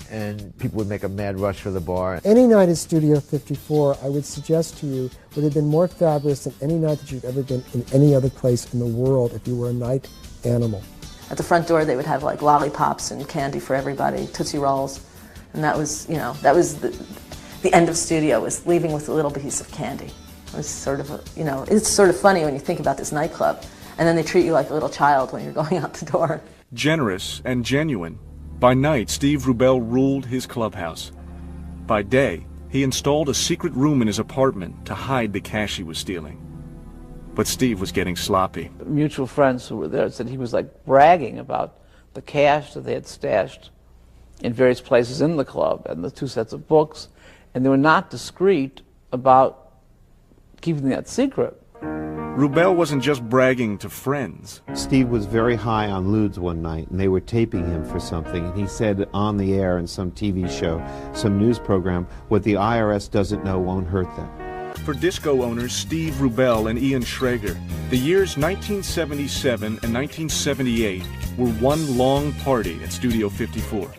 and people would make a mad rush for the bar. Any night at Studio 54, I would suggest to you, would have been more fabulous than any night that you'd ever been in any other place in the world if you were a night animal. At the front door, they would have like lollipops and candy for everybody, Tootsie Rolls. And that was, that was the end of studio, was leaving with a little piece of candy. It was sort of, it's sort of funny when you think about this nightclub. And then they treat you like a little child when you're going out the door. Generous and genuine, by night Steve Rubell ruled his clubhouse. By day, he installed a secret room in his apartment to hide the cash he was stealing. But Steve was getting sloppy. Mutual friends who were there said he was like bragging about the cash that they had stashed in various places in the club and the 2 sets of books, and they were not discreet about keeping that secret. Rubell wasn't just bragging to friends. Steve was very high on lewds one night, and they were taping him for something, and he said on the air in some TV show, some news program, what the IRS doesn't know won't hurt them. For disco owners Steve Rubell and Ian Schrager, the years 1977 and 1978 were one long party at Studio 54.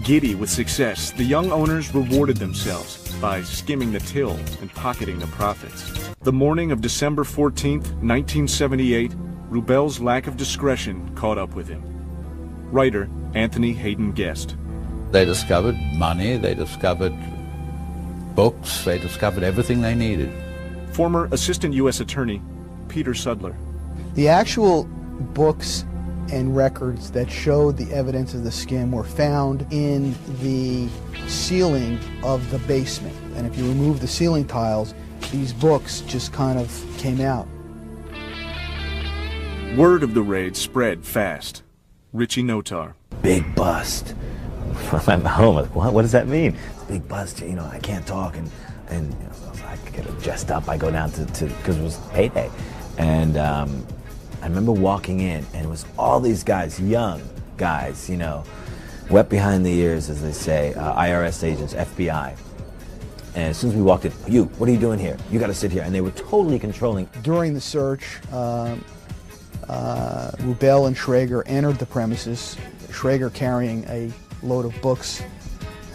Giddy with success, the young owners rewarded themselves by skimming the till and pocketing the profits. The morning of December 14th, 1978, Rubell's lack of discretion caught up with him. Writer Anthony Hayden Guest. They discovered money, they discovered books, they discovered everything they needed. Former Assistant U.S. Attorney Peter Sudler. The actual books and records that showed the evidence of the skim were found in the ceiling of the basement. And if you remove the ceiling tiles, these books just kind of came out. Word of the raid spread fast. Richie Notar. Big bust. I'm home. What does that mean? It's a big bust. You know, I can't talk, and you know, I get dressed up. I go down to because it was payday, and I remember walking in, and it was all these guys, young guys, you know, wet behind the ears, as they say, IRS agents, FBI. And as soon as we walked in, what are you doing here? You got to sit here. And they were totally controlling. During the search, Rubell and Schrager entered the premises, Schrager carrying a load of books,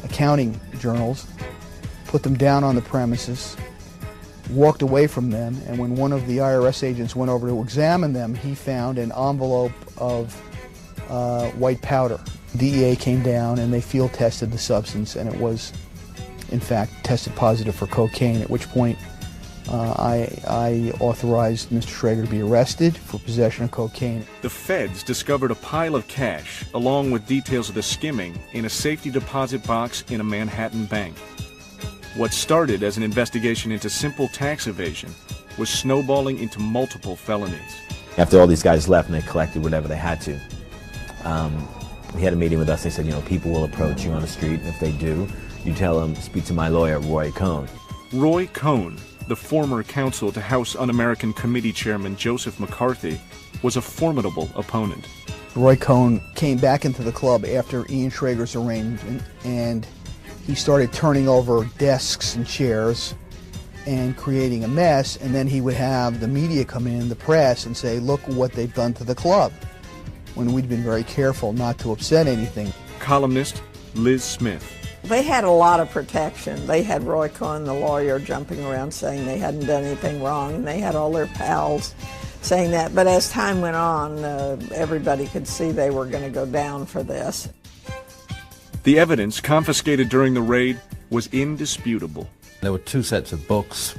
accounting journals, put them down on the premises, walked away from them, and when one of the IRS agents went over to examine them, he found an envelope of white powder. DEA came down and they field tested the substance, and it was, in fact, tested positive for cocaine, at which point I authorized Mr. Schrager to be arrested for possession of cocaine. The feds discovered a pile of cash, along with details of the skimming, in a safety deposit box in a Manhattan bank. What started as an investigation into simple tax evasion was snowballing into multiple felonies. After all these guys left and they collected whatever they had to, we had a meeting with us. They said, you know, people will approach you on the street, and if they do, you tell them, speak to my lawyer, Roy Cohn. Roy Cohn, the former counsel to House Un-American Committee Chairman Joseph McCarthy, was a formidable opponent. Roy Cohn came back into the club after Ian Schrager's arraignment, and he started turning over desks and chairs and creating a mess, and then he would have the media come in, the press, and say, look what they've done to the club, when we'd been very careful not to upset anything. Columnist Liz Smith. They had a lot of protection. They had Roy Cohn, the lawyer, jumping around saying they hadn't done anything wrong, and they had all their pals saying that. But as time went on, everybody could see they were going to go down for this. The evidence confiscated during the raid was indisputable. There were two sets of books.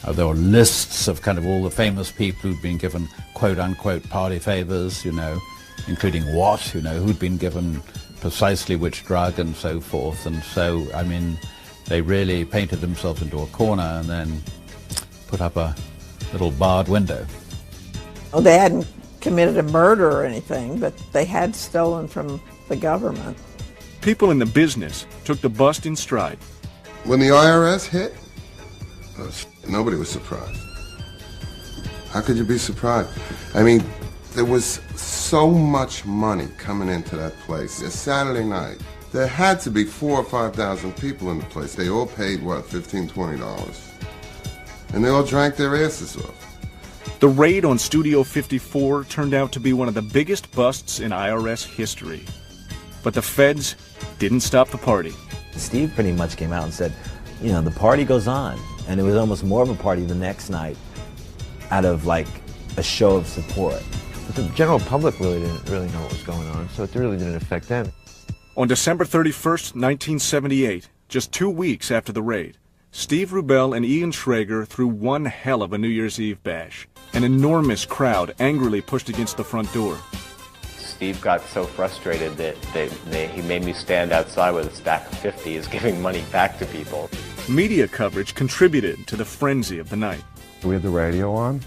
There were lists of kind of all the famous people who'd been given quote-unquote party favors, you know, including what, you know, who'd been given precisely which drug and so forth. And so, I mean, they really painted themselves into a corner and then put up a little barred window. Oh, they hadn't committed a murder or anything, but they had stolen from the government. People in the business took the bust in stride. When the IRS hit, nobody was surprised. How could you be surprised? I mean, there was so much money coming into that place. A Saturday night, there had to be 4,000 or 5,000 people in the place. They all paid, what, $15, $20? And they all drank their asses off. The raid on Studio 54 turned out to be one of the biggest busts in IRS history. But the feds didn't stop the party. Steve pretty much came out and said, you know, the party goes on. And it was almost more of a party the next night out of, like, a show of support. But the general public really didn't know what was going on, so it really didn't affect them. On December 31st, 1978, just 2 weeks after the raid, Steve Rubell and Ian Schrager threw one hell of a New Year's Eve bash. An enormous crowd angrily pushed against the front door. Steve got so frustrated that he made me stand outside with a stack of 50s giving money back to people. Media coverage contributed to the frenzy of the night. We had the radio on,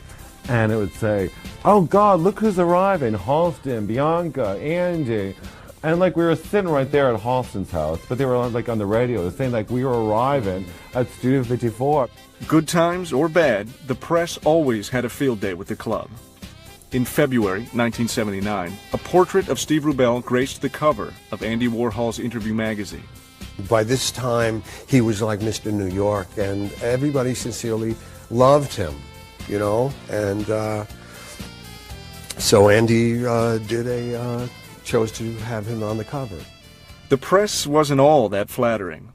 and it would say, oh God, look who's arriving, Halston, Bianca, Andy. And like we were sitting right there at Halston's house, but they were like on the radio, saying like we were arriving at Studio 54. Good times or bad, the press always had a field day with the club. In February 1979, a portrait of Steve Rubell graced the cover of Andy Warhol's Interview magazine. By this time, he was like Mr. New York, and everybody sincerely loved him, you know. And so Andy chose to have him on the cover. The press wasn't all that flattering.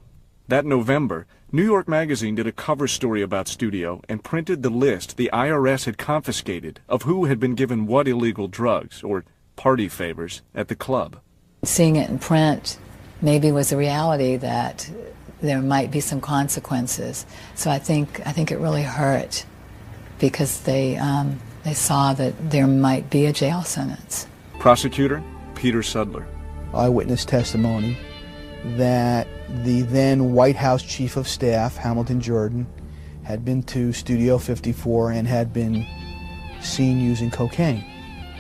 That November, New York Magazine did a cover story about Studio and printed the list the IRS had confiscated of who had been given what illegal drugs or party favors at the club. Seeing it in print maybe was a reality that there might be some consequences. So I think it really hurt because they saw that there might be a jail sentence. Prosecutor Peter Sudler. Eyewitness testimony that the then White House Chief of Staff, Hamilton Jordan, had been to Studio 54 and had been seen using cocaine.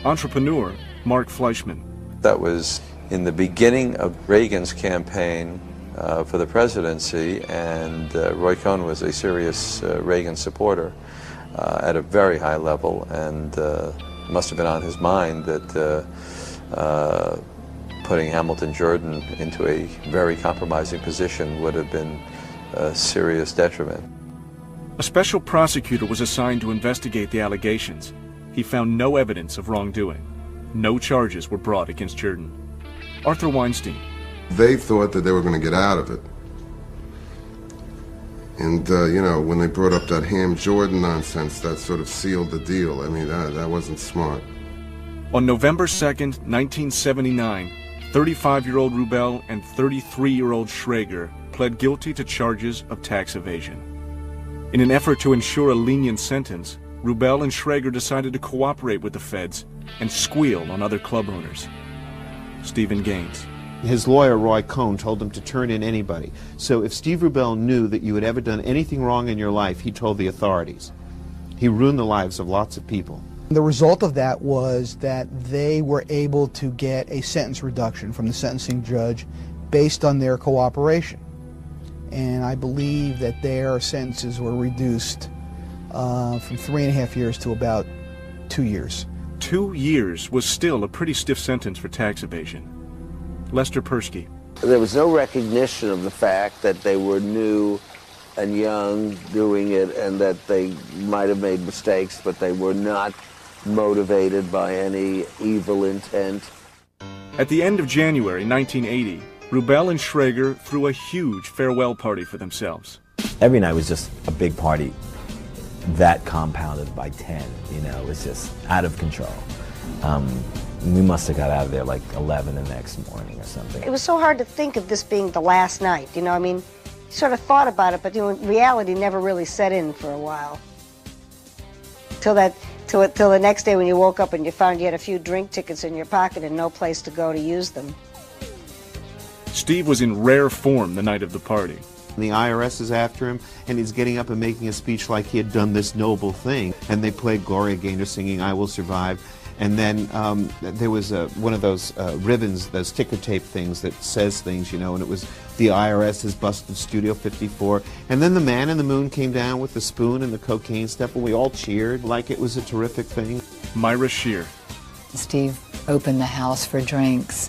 Entrepreneur Mark Fleischman. That was in the beginning of Reagan's campaign for the presidency, and Roy Cohn was a serious Reagan supporter at a very high level, and must have been on his mind that putting Hamilton Jordan into a very compromising position would have been a serious detriment. A special prosecutor was assigned to investigate the allegations. He found no evidence of wrongdoing. No charges were brought against Jordan. Arthur Weinstein. They thought that they were going to get out of it. And, you know, when they brought up that Ham Jordan nonsense, that sort of sealed the deal. I mean, that wasn't smart. On November 2nd, 1979, 35-year-old Rubel and 33-year-old Schrager pled guilty to charges of tax evasion. In an effort to ensure a lenient sentence, Rubel and Schrager decided to cooperate with the feds and squeal on other club owners. Stephen Gaines. His lawyer, Roy Cohn, told him to turn in anybody. So if Steve Rubel knew that you had ever done anything wrong in your life, he told the authorities. He ruined the lives of lots of people. The result of that was that they were able to get a sentence reduction from the sentencing judge based on their cooperation. And I believe that their sentences were reduced from 3.5 years to about 2 years. 2 years was still a pretty stiff sentence for tax evasion. Lester Persky. There was no recognition of the fact that they were new and young doing it, and that they might have made mistakes, but they were not motivated by any evil intent. At the end of January 1980, Rubel and Schrager threw a huge farewell party for themselves. Every night was just a big party. That compounded by 10, you know, it was just out of control. We must have got out of there like 11 the next morning or something. It was so hard to think of this being the last night, you know, I mean, you sort of thought about it, but you know, reality never really set in for a while. Till the next day when you woke up and you found you had a few drink tickets in your pocket and no place to go to use them. Steve was in rare form the night of the party. The IRS is after him, and he's getting up and making a speech like he had done this noble thing. And they played Gloria Gaynor singing "I Will Survive." And then there was one of those ribbons, those ticker tape things that says things, you know, and it was the IRS has busted Studio 54. And then the Man in the Moon came down with the spoon and the cocaine stuff, and we all cheered like it was a terrific thing. Myra Shear. Steve opened the house for drinks,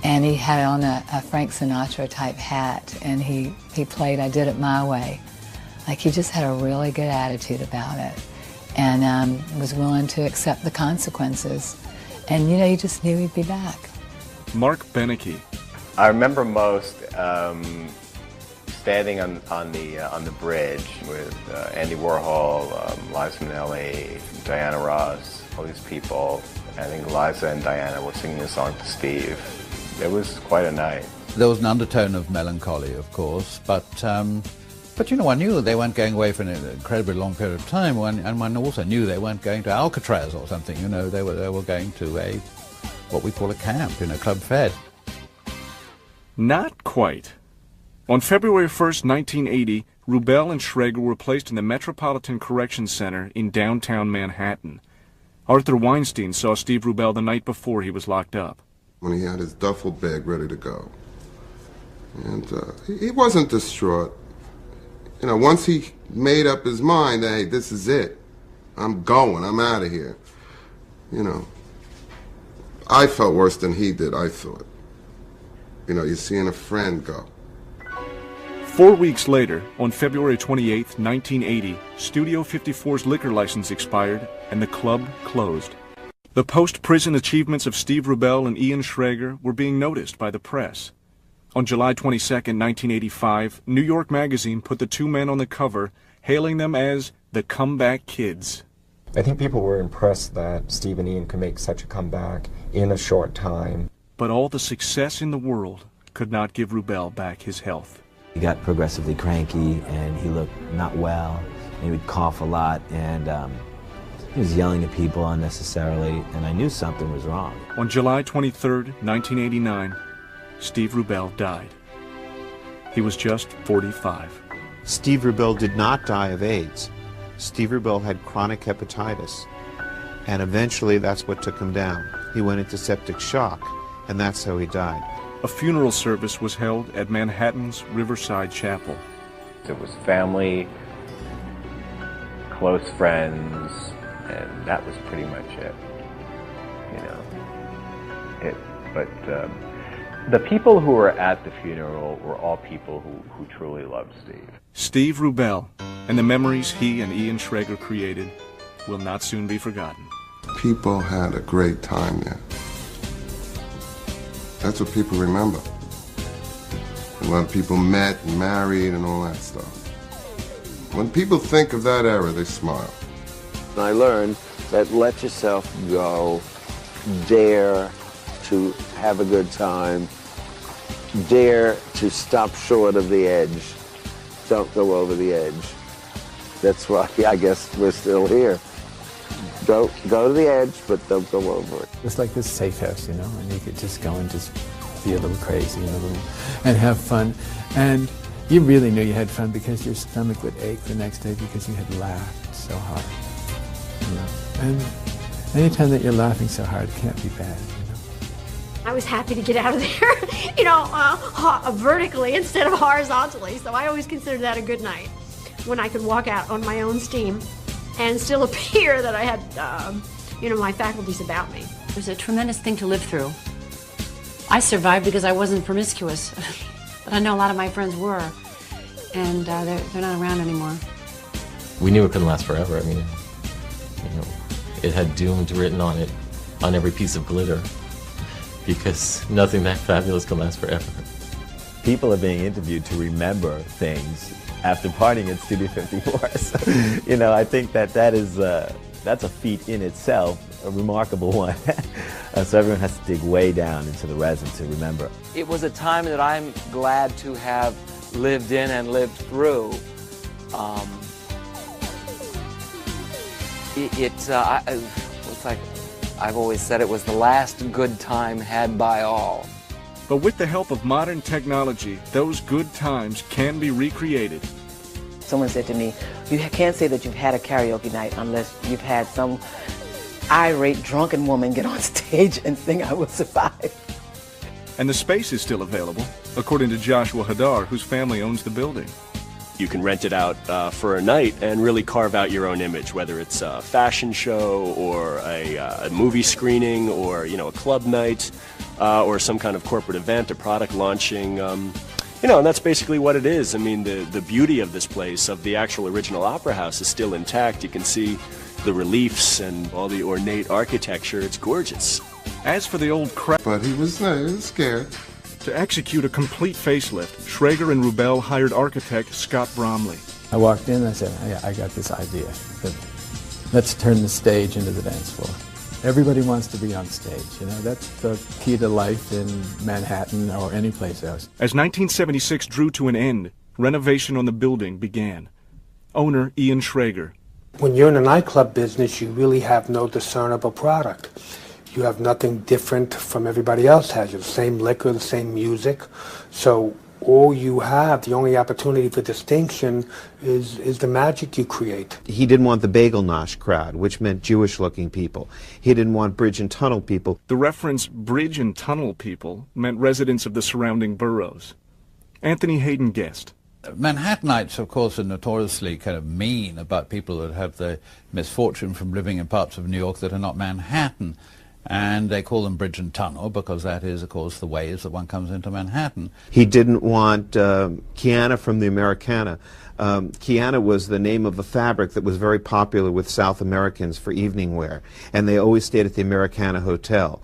and he had on a Frank Sinatra type hat, and he played I Did It My Way. Like, he just had a really good attitude about it, and was willing to accept the consequences. And, you know, you just knew he'd be back. Mark Beneke. I remember most standing on the bridge with Andy Warhol, Liza Minnelli, Diana Ross, all these people. I think Liza and Diana were singing a song to Steve. It was quite a night. There was an undertone of melancholy, of course, but you know, I knew that they weren't going away for an incredibly long period of time, and I also knew they weren't going to Alcatraz or something. You know, they were going to what we call a camp, you know, Club Fed. Not quite. On February 1st, 1980, Rubel and Schrager were placed in the Metropolitan Corrections Center in downtown Manhattan. Arthur Weinstein saw Steve Rubel the night before he was locked up. When he had his duffel bag ready to go. And he wasn't distraught. You know, once he made up his mind that, hey, this is it. I'm going. I'm out of here. You know, I felt worse than he did, I thought. You know, you're seeing a friend go. 4 weeks later, on February 28, 1980, Studio 54's liquor license expired and the club closed. The post-prison achievements of Steve Rubell and Ian Schrager were being noticed by the press. On July 22, 1985, New York Magazine put the two men on the cover, hailing them as the Comeback Kids. I think people were impressed that Steve and Ian could make such a comeback in a short time. But all the success in the world could not give Rubell back his health. He got progressively cranky, and he looked not well, and he would cough a lot, and he was yelling at people unnecessarily, and I knew something was wrong. On July 23, 1989, Steve Rubell died. He was just 45. Steve Rubell did not die of AIDS. Steve Rubell had chronic hepatitis, and eventually that's what took him down. He went into septic shock, and that's how he died. A funeral service was held at Manhattan's Riverside Chapel. It was family, close friends, and that was pretty much it. You know, But the people who were at the funeral were all people who truly loved Steve. Steve Rubell and the memories he and Ian Schrager created will not soon be forgotten. People had a great time there. That's what people remember. A lot of people met and married and all that stuff. When people think of that era, they smile. I learned that let yourself go, dare to have a good time, dare to stop short of the edge, don't go over the edge. That's why I guess we're still here. Go to the edge, but don't go over it. It's like this safe house, you know, and you could just go and just be a little crazy and have fun. And you really knew you had fun because your stomach would ache the next day because you had laughed so hard. You know? And anytime that you're laughing so hard, it can't be bad. I was happy to get out of there, you know, vertically instead of horizontally. So I always considered that a good night when I could walk out on my own steam and still appear that I had, you know, my faculties about me. It was a tremendous thing to live through. I survived because I wasn't promiscuous, but I know a lot of my friends were, and they're not around anymore. We knew it couldn't last forever. I mean, you know, it had doomed written on it, on every piece of glitter, because nothing that fabulous can last forever. People are being interviewed to remember things after partying at Studio 54. So, you know, I think that is that's a feat in itself, a remarkable one. So everyone has to dig way down into the resin to remember. It was a time that I'm glad to have lived in and lived through. It's like I've always said, it was the last good time had by all. But with the help of modern technology, those good times can be recreated. Someone said to me, you can't say that you've had a karaoke night unless you've had some irate, drunken woman get on stage and sing I Will Survive. And the space is still available, according to Joshua Hadar, whose family owns the building. You can rent it out for a night and really carve out your own image, whether it's a fashion show or a movie screening or, you know, a club night or some kind of corporate event, a product launching. You know, and that's basically what it is. I mean, the beauty of this place, of the actual original Opera House, is still intact. You can see the reliefs and all the ornate architecture. It's gorgeous. As for the old crap, but he was scared. To execute a complete facelift, Schrager and Rubell hired architect Scott Bromley. I walked in and I said, yeah, I got this idea. Let's turn the stage into the dance floor. Everybody wants to be on stage, you know, that's the key to life in Manhattan or any place else. As 1976 drew to an end, renovation on the building began. Owner Ian Schrager. When you're in the nightclub business, you really have no discernible product. You have nothing different from everybody else has. You have the same liquor, the same music. So all you have, the only opportunity for distinction is the magic you create. He didn't want the Bagel Nosh crowd, which meant Jewish-looking people. He didn't want bridge and tunnel people. The reference bridge and tunnel people meant residents of the surrounding boroughs. Anthony Hayden guessed. Manhattanites, of course, are notoriously kind of mean about people that have the misfortune from living in parts of New York that are not Manhattan. and they call them bridge and tunnel because that is, of course, the ways that one comes into Manhattan. He didn't want Kiana from the Americana. Kiana was the name of a fabric that was very popular with South Americans for evening wear, and they always stayed at the Americana Hotel.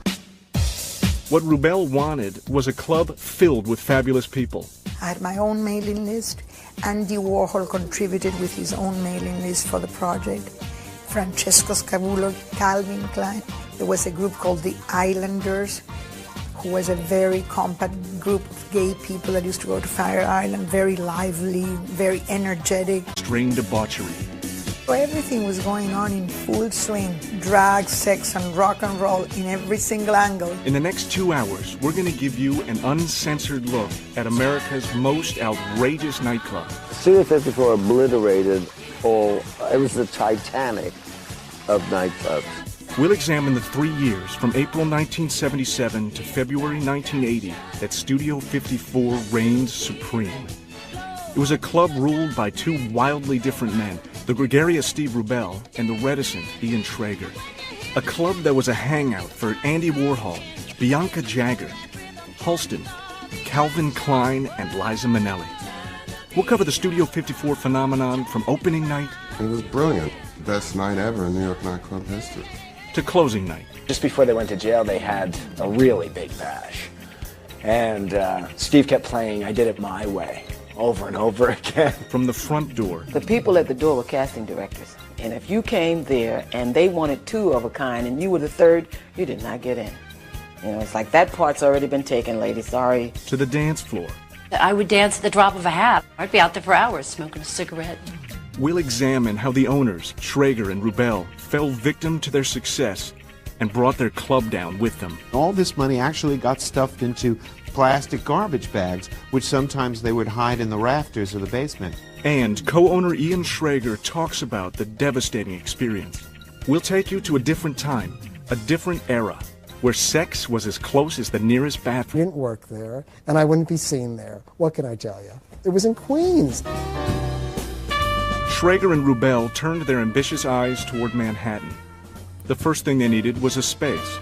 What Rubel wanted was a club filled with fabulous people. I had my own mailing list. Andy Warhol contributed with his own mailing list for the project. Francesco Scavulo, Calvin Klein. There was a group called the Islanders, who was a very compact group of gay people that used to go to Fire Island, very lively, very energetic. Strained debauchery. So everything was going on in full swing. Drag, sex, and rock and roll in every single angle. In the next 2 hours, we're going to give you an uncensored look at America's most outrageous nightclub. Studio 54 obliterated all, it was the Titanic of nightclubs. We'll examine the 3 years from April 1977 to February 1980 that Studio 54 reigned supreme. It was a club ruled by two wildly different men, the gregarious Steve Rubel and the reticent Ian Schrager. A club that was a hangout for Andy Warhol, Bianca Jagger, Halston, Calvin Klein, and Liza Minnelli. We'll cover the Studio 54 phenomenon from opening night. It was brilliant. Best night ever in New York nightclub history. To closing night. Just before they went to jail, they had a really big bash. And Steve kept playing I Did It My Way over and over again. From the front door. The people at the door were casting directors. And if you came there and they wanted two of a kind and you were the third, you did not get in. You know, it's like that part's already been taken, lady, sorry. To the dance floor. I would dance at the drop of a hat. I'd be out there for hours smoking a cigarette. We'll examine how the owners, Schrager and Rubel, fell victim to their success and brought their club down with them. All this money actually got stuffed into plastic garbage bags, which sometimes they would hide in the rafters of the basement. And co-owner Ian Schrager talks about the devastating experience. We'll take you to a different time, a different era, where sex was as close as the nearest bathroom. I didn't work there, and I wouldn't be seen there. What can I tell you? It was in Queens. Schrager and Rubel turned their ambitious eyes toward Manhattan. The first thing they needed was a space.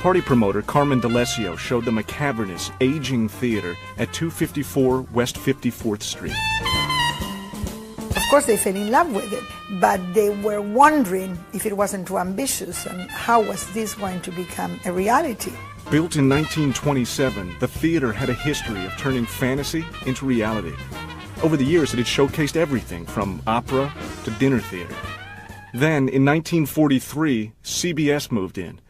Party promoter Carmen D'Alessio showed them a cavernous, aging theater at 254 West 54th Street. Of course, they fell in love with it, but they were wondering if it wasn't too ambitious and how was this going to become a reality. Built in 1927, the theater had a history of turning fantasy into reality. Over the years, it had showcased everything from opera to dinner theater. Then, in 1943, CBS moved in.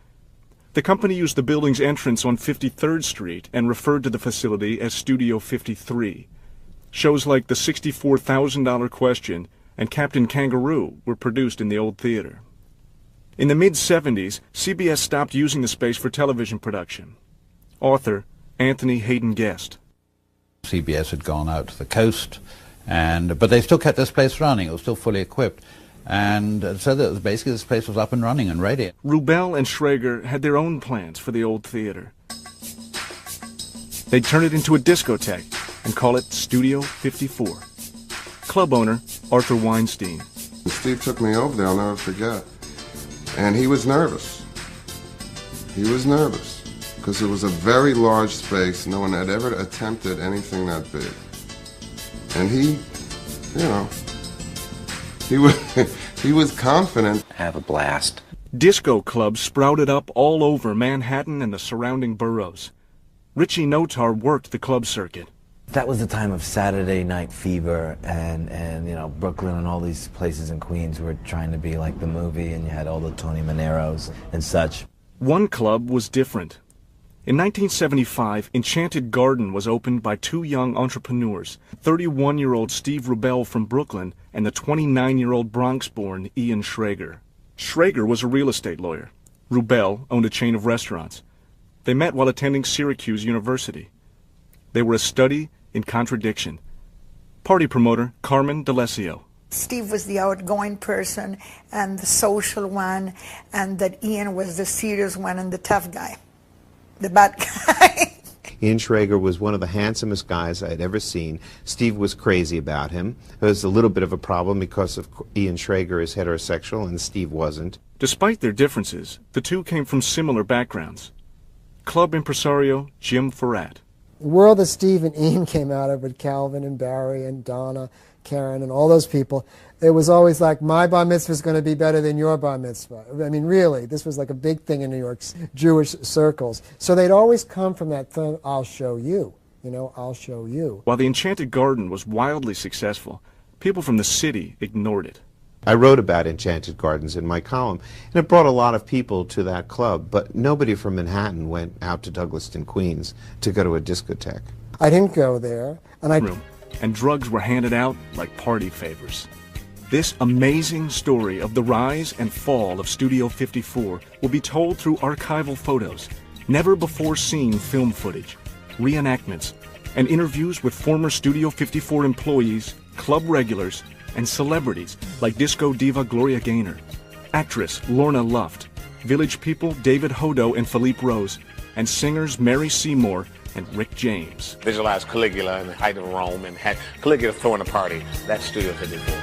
The company used the building's entrance on 53rd Street and referred to the facility as Studio 53. Shows like The $64,000 Question and Captain Kangaroo were produced in the old theater. In the mid-70s, CBS stopped using the space for television production. Author Anthony Hayden Guest. CBS had gone out to the coast, but they still kept this place running. It was still fully equipped. And so that basically this place was up and running and ready. Rubel and Schrager had their own plans for the old theater. They'd turn it into a discotheque and call it Studio 54. Club owner Arthur Weinstein. Steve took me over there, I'll never forget. And he was nervous. He was nervous because it was a very large space. No one had ever attempted anything that big. And he, you know, he was confident. Have a blast. Disco clubs sprouted up all over Manhattan and the surrounding boroughs. Richie Notar worked the club circuit. That was the time of Saturday Night Fever and you know, Brooklyn and all these places in Queens were trying to be like the movie, and you had all the Tony Maneros and such. One club was different. In 1975, Enchanted Garden was opened by two young entrepreneurs, 31-year-old Steve Rubel from Brooklyn and the 29-year-old Bronx-born Ian Schrager. Schrager was a real estate lawyer. Rubel owned a chain of restaurants. They met while attending Syracuse University. They were a study in contradiction. Party promoter Carmen D'Alessio. Steve was the outgoing person and the social one, and that Ian was the serious one and the tough guy. The bad guy. Ian Schrager was one of the handsomest guys I had ever seen. Steve was crazy about him. It was a little bit of a problem because Ian Schrager is heterosexual and Steve wasn't. Despite their differences, the two came from similar backgrounds. Club impresario Jim Farrat. The world that Steve and Ian came out of with Calvin and Barry and Donna, Karen, and all those people, it was always like, my bar mitzvah is going to be better than your bar mitzvah. I mean, really, this was like a big thing in New York's Jewish circles. So they'd always come from that thing, I'll show you, I'll show you. While the Enchanted Garden was wildly successful, people from the city ignored it. I wrote about Enchanted Gardens in my column, and it brought a lot of people to that club, but nobody from Manhattan went out to Douglaston, Queens to go to a discotheque. I didn't go there, and drugs were handed out like party favors. This amazing story of the rise and fall of Studio 54 will be told through archival photos, never-before-seen film footage, reenactments, and interviews with former Studio 54 employees, club regulars, and celebrities like disco diva Gloria Gaynor, actress Lorna Luft, village people David Hodo and Philippe Rose, and singers Mary Seymour and Rick James. Visualize Caligula in the height of Rome and had Caligula throwing a party. That's Studio 54.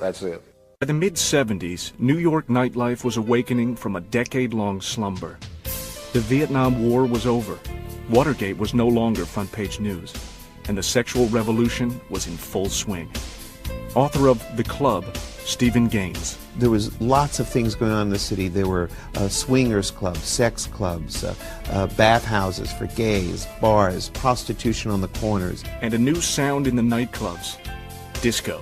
That's it. By the mid-70s, New York nightlife was awakening from a decade-long slumber. The Vietnam War was over. Watergate was no longer front-page news, and the sexual revolution was in full swing. Author of The Club, Stephen Gaines. There was lots of things going on in the city. There were swingers clubs, sex clubs, bathhouses for gays, bars, prostitution on the corners. And a new sound in the nightclubs, disco.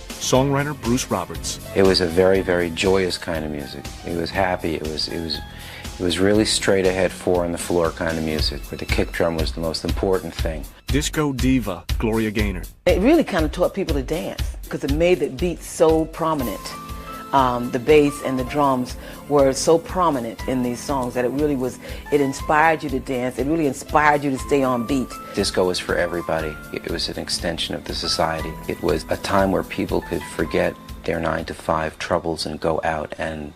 Songwriter Bruce Roberts. It was a very, very joyous kind of music. It was happy. It was really straight ahead, four on the floor kind of music, where the kick drum was the most important thing. Disco diva Gloria Gaynor. It really kind of taught people to dance because it made the beat so prominent. The bass and the drums were so prominent in these songs that it inspired you to dance. It really inspired you to stay on beat. Disco was for everybody. It was an extension of the society. It was a time where people could forget their 9-to-5 troubles and go out and